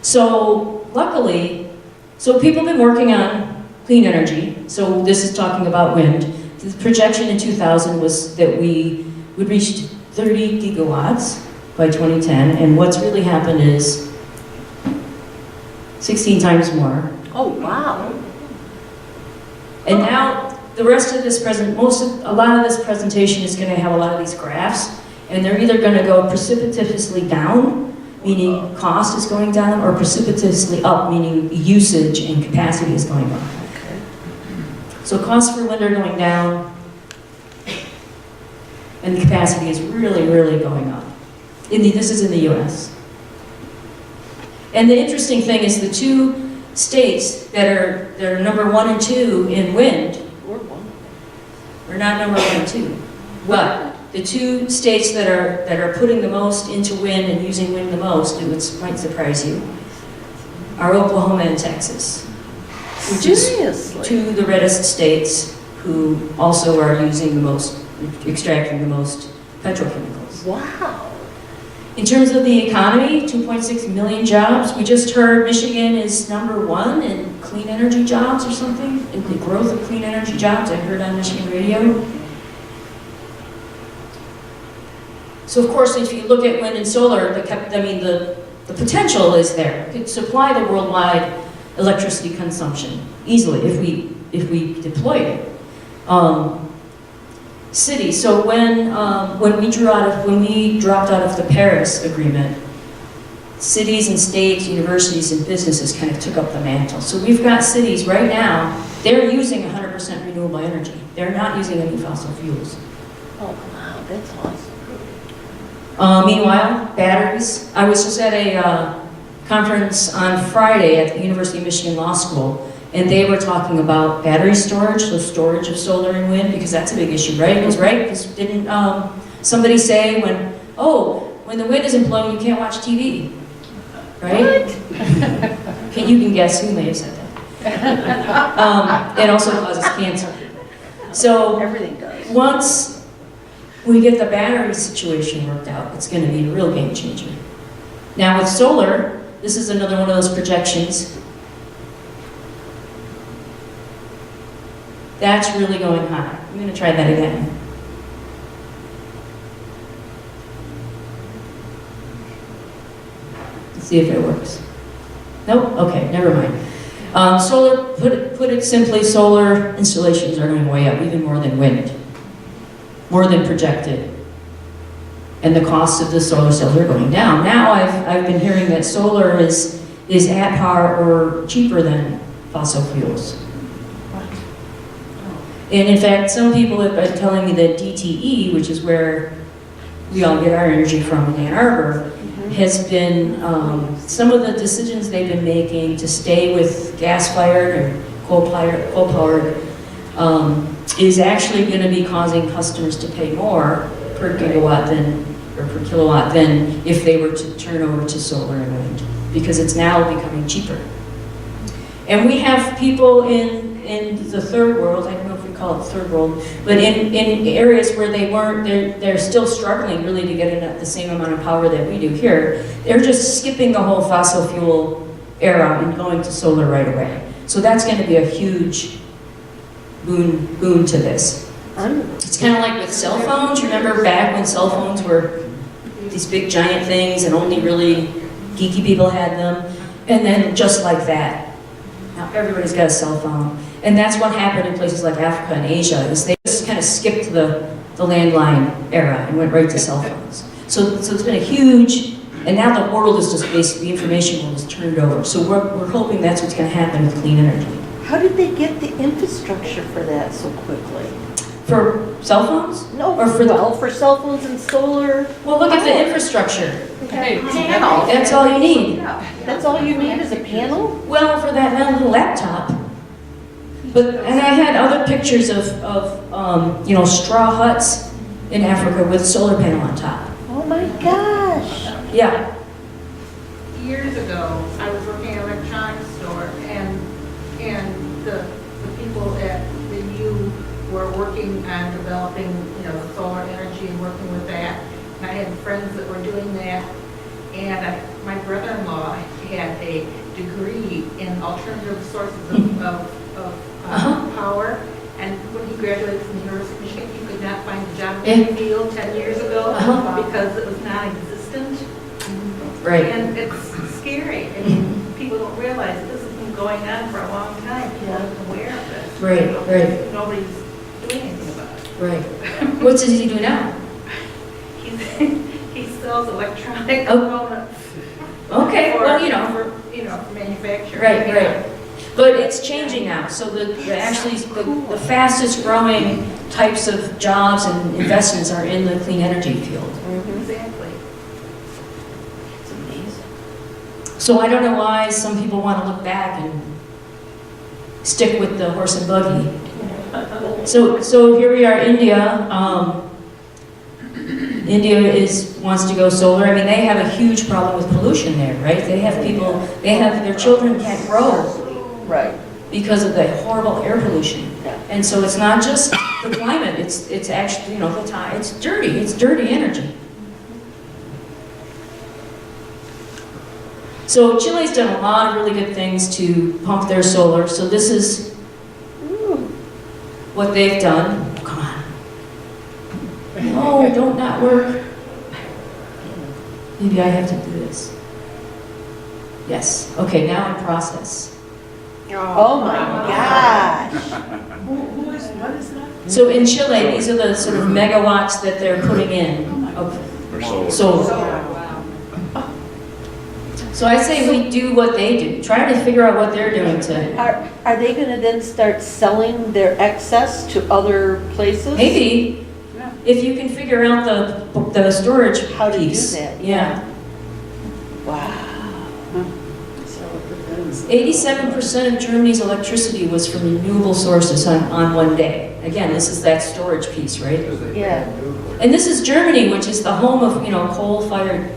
So luckily, people have been working on clean energy. So this is talking about wind. The projection in 2000 was that we would reach 30 gigawatts by 2010, and what's really happened is 16 times more. Oh, wow. And now the rest of this a lot of this presentation is going to have a lot of these graphs, and they're either going to go precipitously down, meaning cost is going down, or precipitously up, meaning usage and capacity is going up. Okay. So costs for wind are going down, and the capacity is really, really going up. This is in the US. And the interesting thing is the two states that are number 1 and 2 in wind, we're not number 1 and 2, but the two states that are putting the most into wind and using wind the most, and which might surprise you, are Oklahoma and Texas, which is two of the reddest states who also are using the most, extracting the most petrochemicals. Wow. In terms of the economy, 2.6 million jobs. We just heard Michigan is number 1 in clean energy jobs or something, in the growth of clean energy jobs, I heard on Michigan radio. So of course, if you look at wind and solar, the potential is there. It could supply the worldwide electricity consumption easily if we deploy it. Cities. So when we dropped out of the Paris Agreement, cities and states, universities and businesses kind of took up the mantle. So we've got cities right now, they're using 100% renewable energy. They're not using any fossil fuels. Oh, wow, that's awesome. Meanwhile, batteries. I was just at a conference on Friday at the University of Michigan Law School, and they were talking about battery storage, so storage of solar and wind, because that's a big issue, right? Because didn't somebody say when the wind isn't blowing, you can't watch TV, right? What? You can guess who may have said that. It also causes cancer. So Everything does. once we get the battery situation worked out, it's going to be a real game changer. Now with solar, this is another one of those projections. That's really going high. I'm going to try that again. Let's see if it works. Nope? Okay, never mind. Solar, put it simply, solar installations are going way up, even more than wind. More than projected. And the costs of the solar cells are going down. Now I've been hearing that solar is at par or cheaper than fossil fuels. And in fact, some people have been telling me that DTE, which is where we all get our energy from in Ann Arbor, has been, some of the decisions they've been making to stay with gas-fired or coal-powered is actually going to be causing customers to pay more per gigawatt or per kilowatt than if they were to turn over to solar and wind, because it's now becoming cheaper. And we have people in the third world, I don't know if we call it third world, but in areas where they're still struggling really to get in at the same amount of power that we do here. They're just skipping the whole fossil fuel era and going to solar right away. So that's going to be a huge boon to this. It's kind of like with cell phones. Remember back when cell phones were these big giant things and only really geeky people had them? And then just like that, now everybody's got a cell phone. And that's what happened in places like Africa and Asia, is they just kind of skipped the landline era and went right to cell phones. So it's been a huge, and now the world is just basically, the information world is turned over. So we're hoping that's what's going to happen with clean energy. How did they get the infrastructure for that so quickly? For cell phones? No, Or for well, for cell phones and solar, Well, look at the infrastructure. panels. That's all you need. That's all you need is a panel? Well, for that little laptop. But, and I had other pictures of you know, straw huts in Africa with solar panel on top. Oh my gosh. Yeah. Years ago, I was working in an electronics store, and the people at the U were working on developing, you know, solar energy and working with that. And I had friends that were doing that, and my brother-in-law had a degree in alternative sources of power. And when he graduated from the University of Michigan, he could not find a job in the field 10 years ago because it was non-existent. Right. And it's scary. I mean, people don't realize this has been going on for a long time. People aren't aware of this. Right, You know, right. Nobody's doing anything about it. Right. What does he do now? He sells electronic components. Okay, for- well, you know. for manufacturing. Right, right. But it's changing now, so actually the fastest growing types of jobs and investments are in the clean energy field. Exactly. It's amazing. So I don't know why some people want to look back and stick with the horse and buggy. So here we are, India. India wants to go solar. I mean, they have a huge problem with pollution there, right? They have their children can't grow. Right. Because of the horrible air pollution. Yeah. And so it's not just the climate, it's actually, you know, it's dirty energy. So Chile's done a lot of really good things to pump their solar. So this is what they've done. Come on. No, don't not work. Maybe I have to do this. Yes, okay, now in process. Oh my gosh. What is that? So in Chile, these are the sort of megawatts that they're putting in of solar. So I say we do what they do. Try to figure out what they're doing to. Are they gonna then start selling their excess to other places? Maybe, if you can figure out the storage How to do piece. that, Yeah. Wow. 87% of Germany's electricity was from renewable sources on one day. Again, this is that storage piece, right? Yeah. And this is Germany, which is the home of, you know, coal-fired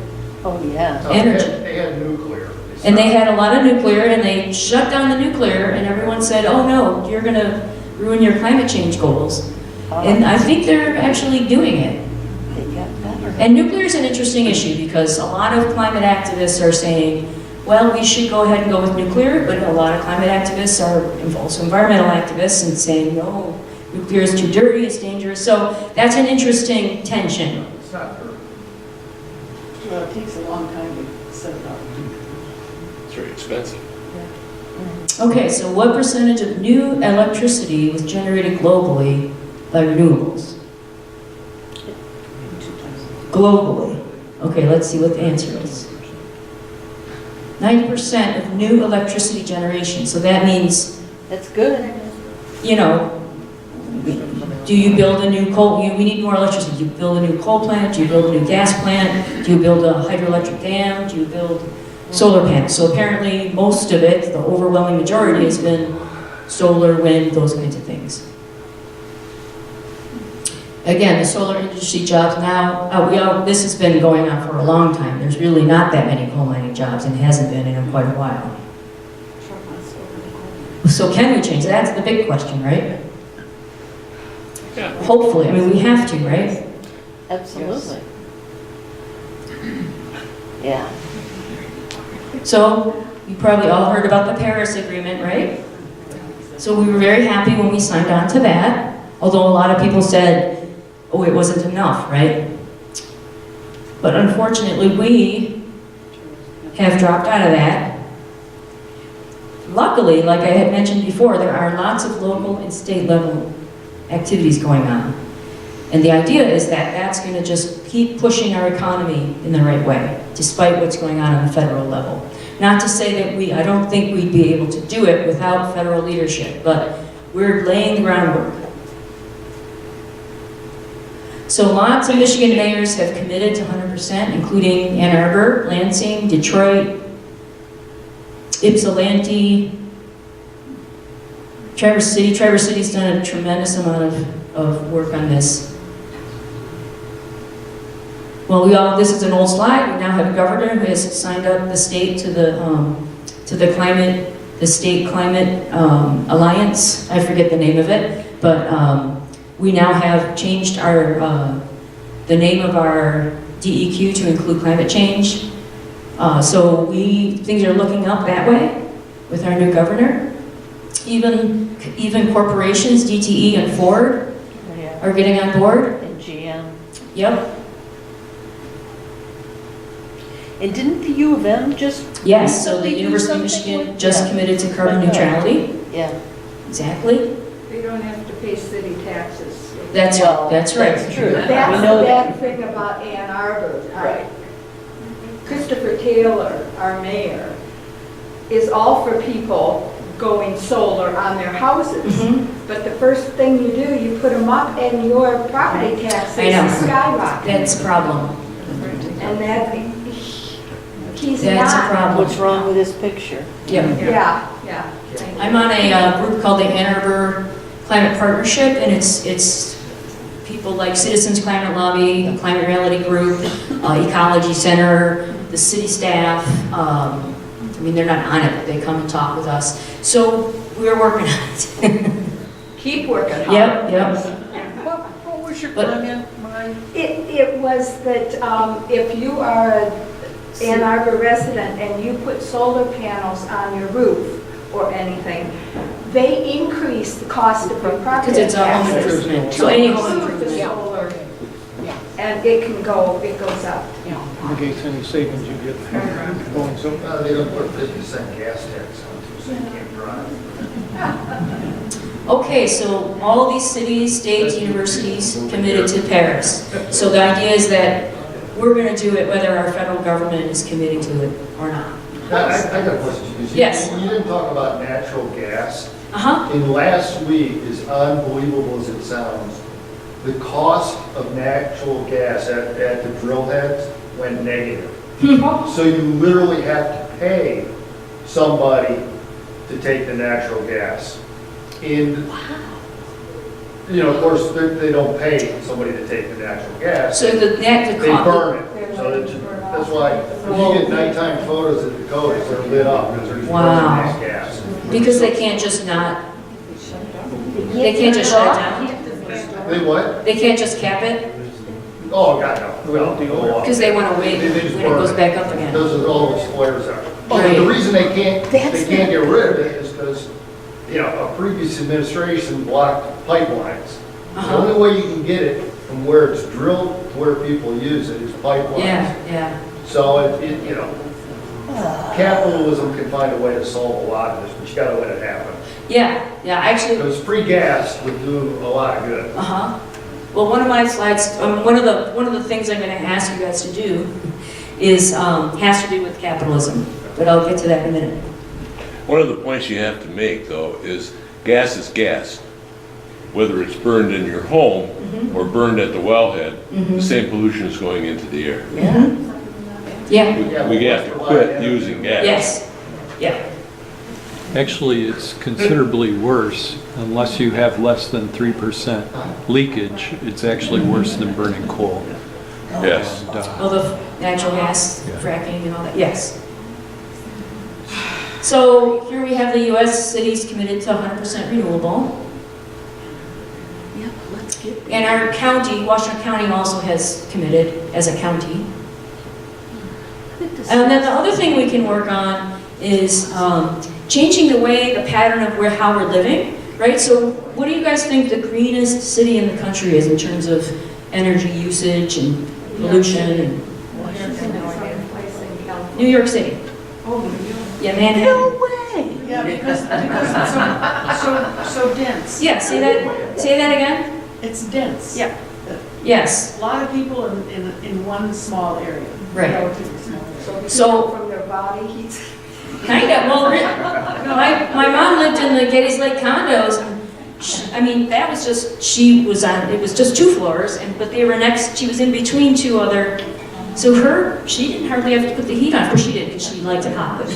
Oh, yeah. energy. They had nuclear. And they had a lot of nuclear, and they shut down the nuclear, and everyone said, oh no, you're gonna ruin your climate change goals. And I think they're actually doing it. They got better. And nuclear is an interesting issue because a lot of climate activists are saying, well, we should go ahead and go with nuclear, but a lot of climate activists are also environmental activists and saying, no, nuclear is too dirty, it's dangerous. So that's an interesting tension. It's not dirty. Well, it takes a long time to set it up. It's very expensive. Okay, so what percentage of new electricity was generated globally by renewables? Globally. Okay, let's see what the answer is. 90% of new electricity generation. So that means, That's good. you know, do you build a new coal, we need more electricity. Do you build a new coal plant? Do you build a new gas plant? Do you build a hydroelectric dam? Do you build solar panels? So apparently most of it, the overwhelming majority, has been solar, wind, those kinds of things. Again, the solar industry jobs now, this has been going on for a long time. There's really not that many coal mining jobs, and it hasn't been in quite a while. So can we change? That's the big question, right? Yeah. Hopefully, I mean, we have to, right? Absolutely. Yeah. So, you probably all heard about the Paris Agreement, right? So we were very happy when we signed on to that, although a lot of people said, oh, it wasn't enough, right? But unfortunately, we have dropped out of that. Luckily, like I had mentioned before, there are lots of local and state level activities going on. And the idea is that that's going to just keep pushing our economy in the right way, despite what's going on the federal level. Not to say that I don't think we'd be able to do it without federal leadership, but we're laying the groundwork. So lots of Michigan mayors have committed to 100%, including Ann Arbor, Lansing, Detroit, Ypsilanti, Traverse City. Traverse City's done a tremendous amount of work on this. Well, this is an old slide. We now have a governor who has signed up the state to the state climate alliance. I forget the name of it, but we now have changed the name of our DEQ to include climate change. So things are looking up that way with our new governor. Even corporations, DTE and Ford, are getting on board. And GM. Yep. And didn't the U of M just? Yes, so the recently do University of something Michigan like just that? committed to carbon neutrality. Yeah. Exactly. They don't have to pay city taxes. That's right. That's right. That's true. That's We the know bad that. thing about Ann Arbor. Right. Christopher Taylor, our mayor, is all for people going solar on their houses. Mhm. But the first thing you do, you put them up and your property taxes I know. skyrocket. That's a problem. And that, he's That's a not. problem. What's wrong with this picture? Yeah. Yeah. I'm on a group called the Ann Arbor Climate Partnership, and it's people like Citizens Climate Lobby, a Climate Reality Group, Ecology Center, the city staff. I mean, they're not on it, but they come and talk with us. So we're working on it. Keep working hard. Yep. What was your But- comment, Mike? It was that if you are an Ann Arbor resident and you put solar panels on your roof or anything, they increase the cost of your property Because it's a home taxes. improvement. So any home Include the improvement. solar. And it goes up. Negates any savings you get going so. They don't put 50-cent gas tax on it, so you can't drive. Okay, so all of these cities, states, universities committed to Paris. So the idea is that we're going to do it whether our federal government is committing to it or not. I got a question. Yes. You didn't talk about natural gas. Uh-huh. In last week, as unbelievable as it sounds, the cost of natural gas at the drill heads went negative. So you literally have to pay somebody to take the natural gas. Of course, they don't pay somebody to take the natural gas. So They burn it. So that's why if you get nighttime photos at the Dakotas, they're lit up because they're just burning Wow. that gas. Because they can't just shut it down? They what? They can't just cap it? Oh, God, no. Because they want to wait They when just it burn goes back up again. Those are all those flares out. But Right. the reason they can't get rid of it is because, a previous administration blocked pipelines. The Uh-huh. only way you can get it from where it's drilled to where people use it is pipelines. Yeah. So capitalism can find a way to solve a lot of this, but you gotta let it happen. Yeah, actually, Because free gas would do a lot of good. uh-huh. Well, one of my slides, one of the things I'm going to ask you guys to do is, has to do with capitalism, but I'll get to that in a minute. One of the points you have to make, though, is gas is gas. Whether it's burned in your home or burned at the wellhead, the same pollution is going into the air. Yeah, We have to quit using gas. yes, yeah. Actually, it's considerably worse unless you have less than 3% leakage. It's actually worse than burning coal. Yes. And, All the natural gas, fracking and all that, yes. So here we have the U.S. cities committed to 100% renewable. Yep, let's get. And our county, Washington County also has committed as a county. And then the other thing we can work on is changing the way, the pattern of how we're living, right? So what do you guys think the greenest city in the country is in terms of energy usage and pollution? And New York City. Oh, New York. Yeah, Manhattan. No way. Yeah, because it's so dense. Yeah, say that again? It's dense. Yeah. Yes, A lot of people in one small area. Right. Relatively small area. so From their body heat. kind of, well, my mom lived in the Gettys Lake condos, I mean, that was just, she was on, it was just 2 floors, but they were next, she was in between 2 other, so she didn't hardly have to put the heat on, or she did, because she liked it hot, but,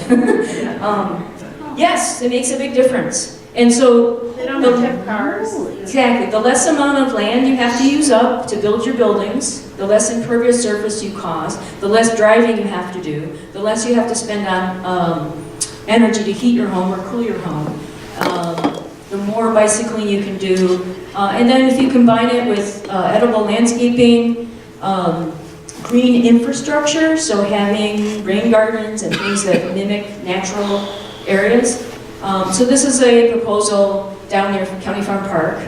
yes, it makes a big difference. And so, They don't have to have cars. exactly, the less amount of land you have to use up to build your buildings, the less impervious surface you cause, the less driving you have to do, the less you have to spend on energy to heat your home or cool your home. The more bicycling you can do. And then if you combine it with edible landscaping, green infrastructure, so having rain gardens and things that mimic natural areas. So this is a proposal down near County Farm Park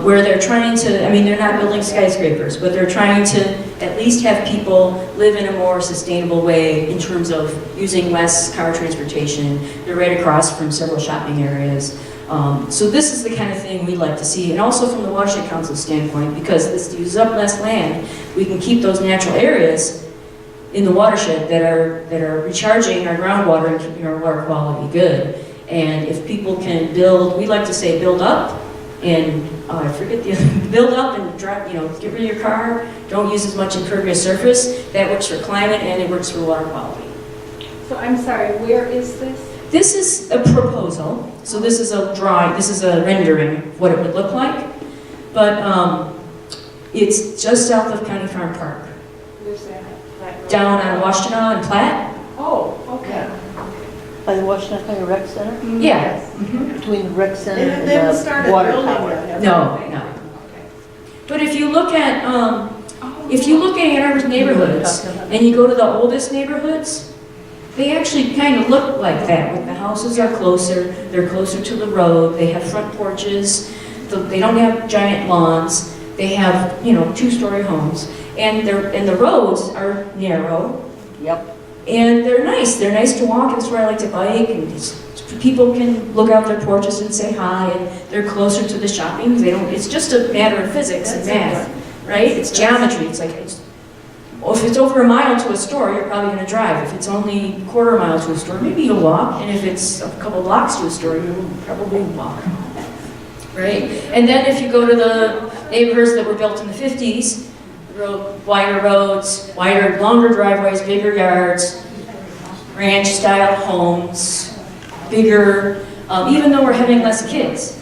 where they're trying to, I mean, they're not building skyscrapers, but they're trying to at least have people live in a more sustainable way in terms of using less car transportation. They're right across from several shopping areas. So this is the kind of thing we like to see, and also from the Watershed Council standpoint, because this uses up less land, we can keep those natural areas in the watershed that are recharging our groundwater and keeping our water quality good. And if people can build, we like to say build up, and I forget the other, build up and drive, get rid of your car, don't use as much impervious surface. That works for climate and it works for water quality. So I'm sorry, where is this? This is a proposal, so this is a drawing, this is a rendering of what it would look like, but it's just south of County Farm Park. Where's that? Down on Washtenaw and Platte? Oh, okay. By the Washington County Rec Center? Yeah. Between the rec center They and haven't the started water building tower. yet, have they? No. But if you look at Ann Arbor's neighborhoods, and you go to the oldest neighborhoods, they actually kind of look like that. Like the houses are closer, they're closer to the road, they have front porches, they don't have giant lawns, they have, 2-story homes, and the roads are narrow. Yep. And they're nice to walk, and that's where I like to bike, and people can look out their porches and say hi, and they're closer to the shopping. It's just a matter of physics and math, right? It's geometry. It's like, if it's over a mile to a store, you're probably going to drive. If it's only a quarter mile to a store, maybe you'll walk. And if it's a couple blocks to a store, you'll probably walk. Right? And then if you go to the neighborhoods that were built in the 50s, wider roads, longer driveways, bigger yards, ranch-style homes, bigger, even though we're having less kids.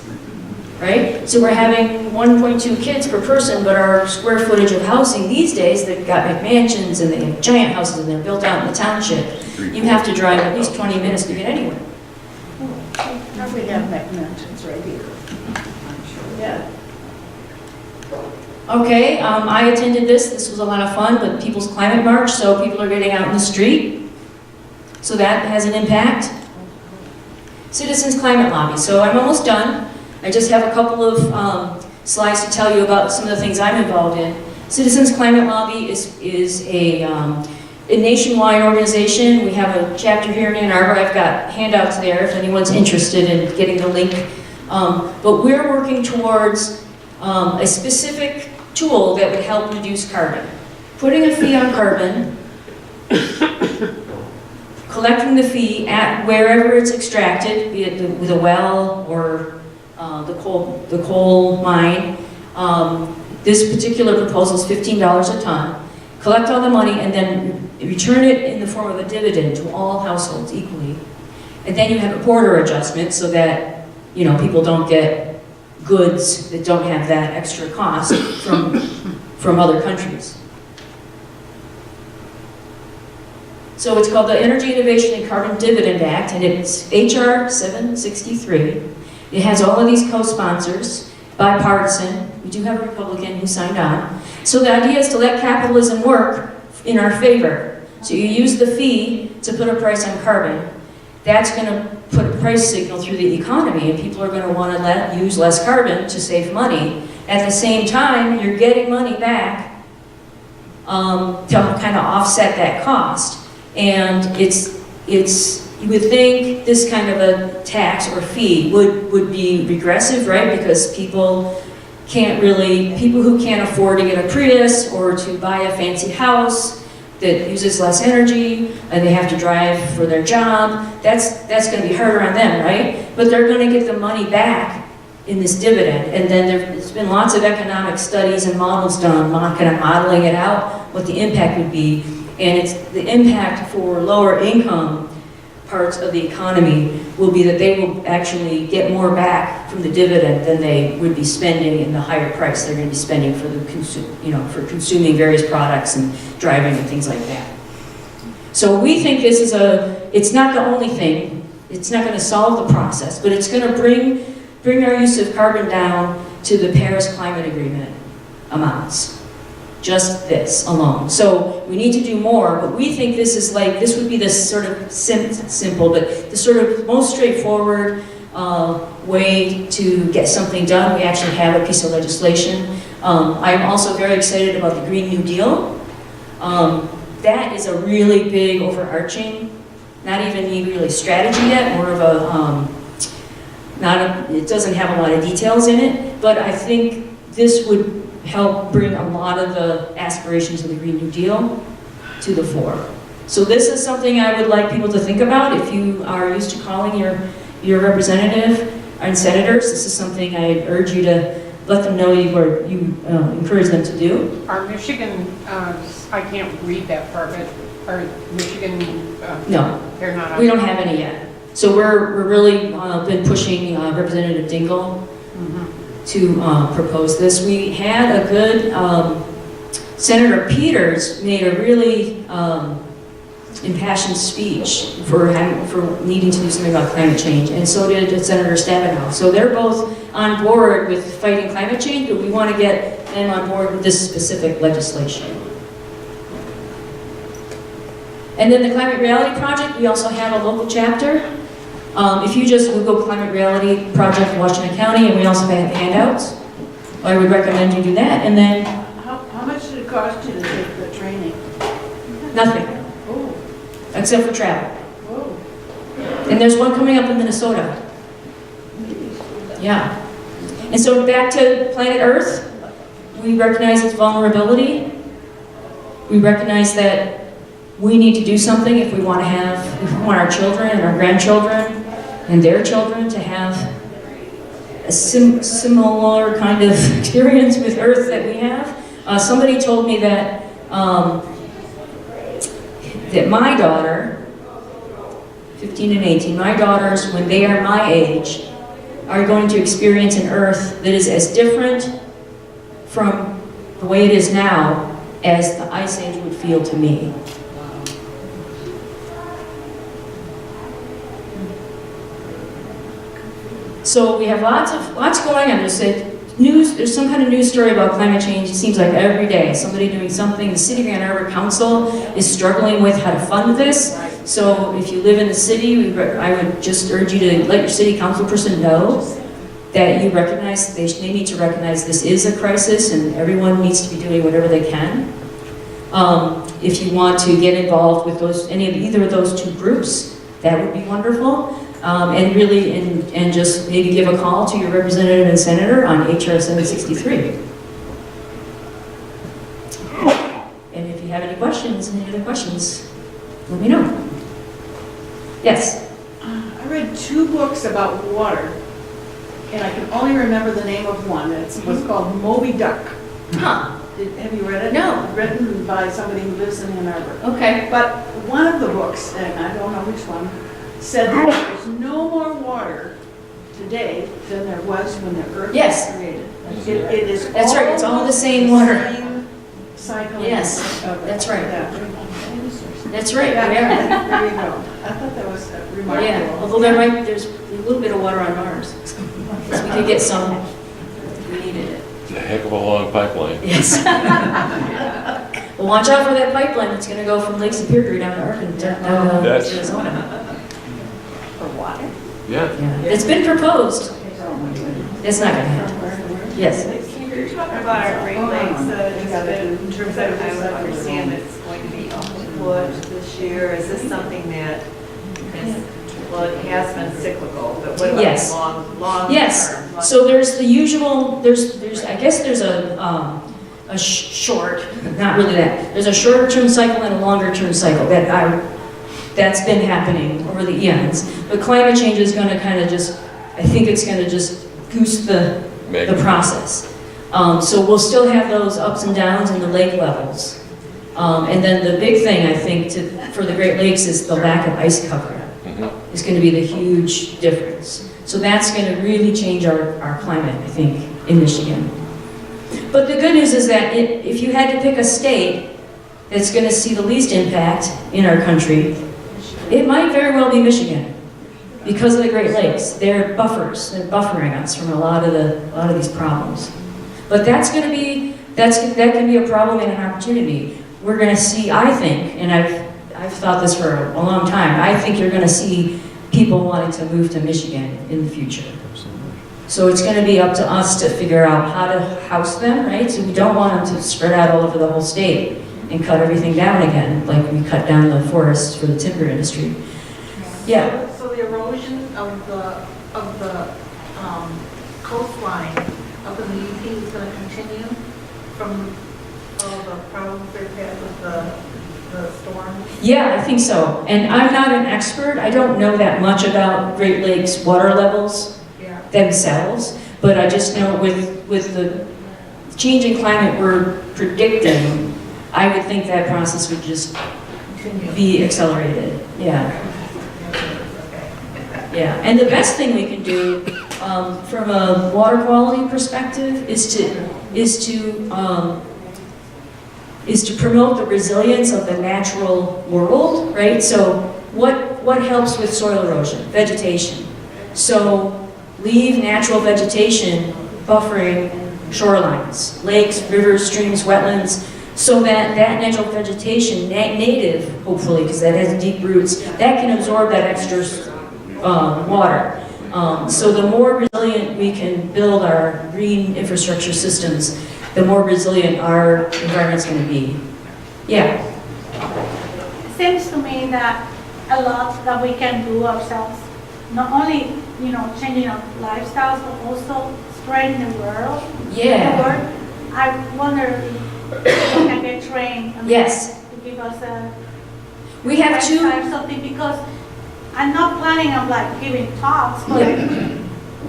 Right? So we're having 1.2 kids per person, but our square footage of housing these days, they've got McMansions and they have giant houses and they're built out in the township. You have to drive at least 20 minutes to get anywhere. Probably have McMansions right here. Yeah. Okay, I attended this. This was a lot of fun, but People's Climate March, so people are getting out in the street. So that has an impact. Citizens Climate Lobby. So I'm almost done. I just have a couple of slides to tell you about some of the things I'm involved in. Citizens Climate Lobby is a nationwide organization. We have a chapter here in Ann Arbor. I've got handouts there if anyone's interested in getting the link. But we're working towards a specific tool that would help reduce carbon. Putting a fee on carbon, collecting the fee at wherever it's extracted, be it with a well or the coal mine. This particular proposal is $15 a ton. Collect all the money and then return it in the form of a dividend to all households equally. And then you have a border adjustment so that people don't get goods that don't have that extra cost from other countries. So it's called the Energy Innovation and Carbon Dividend Act, and it's HR 763. It has all of these co-sponsors, bipartisan. We do have a Republican who signed on. So the idea is to let capitalism work in our favor. So you use the fee to put a price on carbon. That's going to put a price signal through the economy, and people are going to want to use less carbon to save money. At the same time, you're getting money back to kind of offset that cost. And you would think this kind of a tax or fee would be regressive, right? Because people who can't afford to get a Prius or to buy a fancy house that uses less energy and they have to drive for their job, that's going to be harder on them, right? But they're going to get the money back in this dividend. And then there's been lots of economic studies and models done, kind of modeling it out, what the impact would be. And it's the impact for lower income parts of the economy will be that they will actually get more back from the dividend than they would be spending in the higher price they're going to be spending for the for consuming various products and driving and things like that. So we think this is it's not the only thing. It's not going to solve the process, but it's going to bring our use of carbon down to the Paris Climate Agreement amounts. Just this alone. So we need to do more, but we think this would be the sort of simple, but the sort of most straightforward way to get something done. We actually have a piece of legislation. I'm also very excited about the Green New Deal. That is a really big overarching, not even really strategy yet, more of it doesn't have a lot of details in it, but I think this would help bring a lot of the aspirations of the Green New Deal to the fore. So this is something I would like people to think about. If you are used to calling your representative and senators, this is something I urge you to let them know you encourage them to do. Are Michigan, I can't read that part, but are Michigan, no, they're not on? We don't have any yet. So we're really been pushing Representative Dingle to propose this. We had a good, Senator Peters made a really impassioned speech for needing to do something about climate change, and so did Senator Stabenow. So they're both on board with fighting climate change, but we want to get them on board with this specific legislation. And then the Climate Reality Project, we also have a local chapter. If you just Google Climate Reality Project in Washington County, and we also have handouts, I would recommend you do that. And then How much did it cost you to take the training? nothing, Oh, except for travel. whoa. And there's one coming up in Minnesota. Yeah. And so back to planet Earth, we recognize its vulnerability. We recognize that we need to do something if we want our children and our grandchildren and their children to have a similar kind of experience with Earth that we have. Somebody told me that that my daughter, 15 and 18, my daughters, when they are my age, are going to experience an Earth that is as different from the way it is now as the Ice Age would feel to me. So we have lots going on. There's some kind of news story about climate change. It seems like every day somebody doing something. The City of Ann Arbor Council is struggling with how to fund this. So if you live in the city, I would just urge you to let your city council person know that you recognize, they need to recognize this is a crisis and everyone needs to be doing whatever they can. If you want to get involved with either of those two groups, that would be wonderful. And just maybe give a call to your representative and senator on HR 763. And if you have any other questions, let me know. Yes? I read 2 books about water, and I can only remember the name of one. It was called Moby Duck. Huh. Have you read it? No. Written by somebody who lives in Ann Arbor. Okay. But one of the books, and I don't know which one, said that there's no more water today than there was when the Earth Yes. was created. It is That's right, it's all the same water. same cycle. Yes, of it. that's right. Yeah. That's right, Yeah, we are. there you go. I thought that was remarkable. Yeah, although there's a little bit of water on Mars. So we could get some if we needed it. It's a heck of a long pipeline. Yes. Well, watch out for that pipeline. It's going to go from Lake Superior down to Arkansas, Arizona. For water? Yeah. Yeah. It's been proposed. It's not going to happen. Yes. You're talking about our Great Lakes, in terms of, I would understand it's going to be flood this year. Is this something that is, well, it has been cyclical, but what about Yes. long Yes. term? So there's the usual, I guess there's a short, not really that. There's a shorter term cycle and a longer term cycle that's been happening over the eons. But climate change is going to kind of I think it's going to just goose the process. So we'll still have those ups and downs in the lake levels. And then the big thing, I think, for the Great Lakes is the lack of ice cover. Is going to be the huge difference. So that's going to really change our climate, I think, in Michigan. But the good news is that if you had to pick a state that's going to see the least impact in our country, it might very well be Michigan. Because of the Great Lakes. They're buffers. They're buffering us from a lot of these problems. But that can be a problem and an opportunity. We're going to see, I think, and I've thought this for a long time, I think you're going to see people wanting to move to Michigan in the future. So it's going to be up to us to figure out how to house them, right? So we don't want them to spread out all over the whole state and cut everything down again, like we cut down the forests for the timber industry. Yeah. So the erosion of the coastline up in the UP is going to continue from all the problems they've had with the storms? Yeah, I think so. And I'm not an expert. I don't know that much about Great Lakes water levels themselves, but I just know with the changing climate we're predicting, I would think that process would just be accelerated. Yeah. Yeah. And the best thing we can do from a water quality perspective is to promote the resilience of the natural world, right? So what helps with soil erosion? Vegetation. So leave natural vegetation buffering shorelines, lakes, rivers, streams, wetlands, so that natural vegetation, native, hopefully, because that has deep roots, that can absorb that extra water. So the more resilient we can build our green infrastructure systems, the more resilient our environment's going to be. Yeah. It seems to me that a lot that we can do ourselves, not only changing our lifestyles, but also spreading the word. Yeah. The word. I wonder if we can get trained. Yes. To give us a. We have to. Something, because I'm not planning on giving talks, but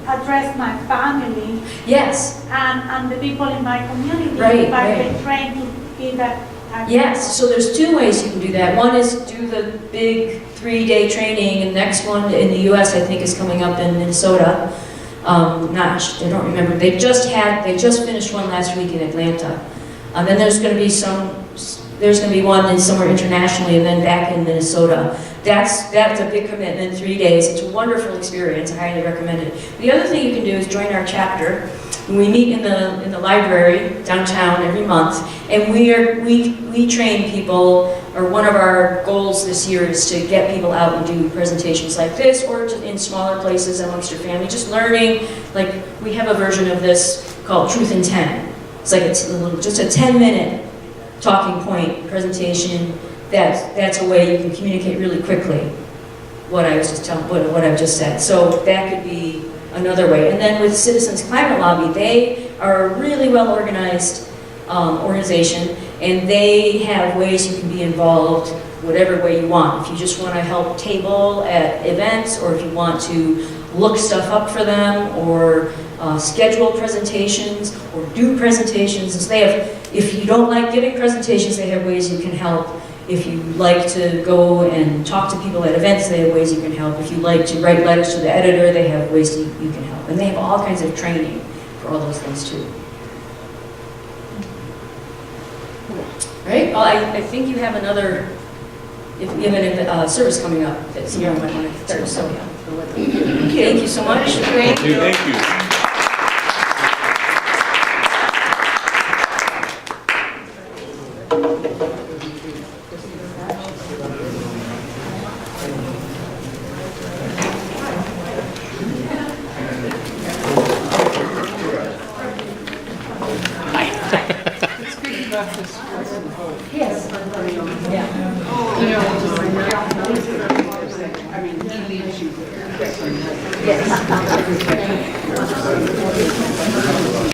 address my family. Yes. And the people in my community. Right. If I get trained to give that. Yes, so there's two ways you can do that. One is do the big 3-day training, and the next one in the US I think is coming up in Minnesota. I don't remember. They just finished one last week in Atlanta. Then there's going to be one somewhere internationally, and then back in Minnesota. That's a big commitment, 3 days. It's a wonderful experience. I highly recommend it. The other thing you can do is join our chapter. We meet in the library downtown every month, and we train people. Or one of our goals this year is to get people out and do presentations like this, or in smaller places amongst your family, just learning. Like we have a version of this called Truth in 10. It's like just a 10-minute talking point presentation. That's a way you can communicate really quickly what I've just said. So that could be another way. And then with Citizens Climate Lobby, they are a really well organized organization, and they have ways you can be involved whatever way you want. If you just want to help table at events, or if you want to look stuff up for them, or schedule presentations, or do presentations. And so if you don't like giving presentations, they have ways you can help. If you like to go and talk to people at events, they have ways you can help. If you like to write letters to the editor, they have ways you can help. And they have all kinds of training for all those things too. Right? Well, I think you have another service coming up that someone might want to consider. So, thank you so much. Thank you. Thank you. Yes. Yeah. I mean, he leaves you. Yes.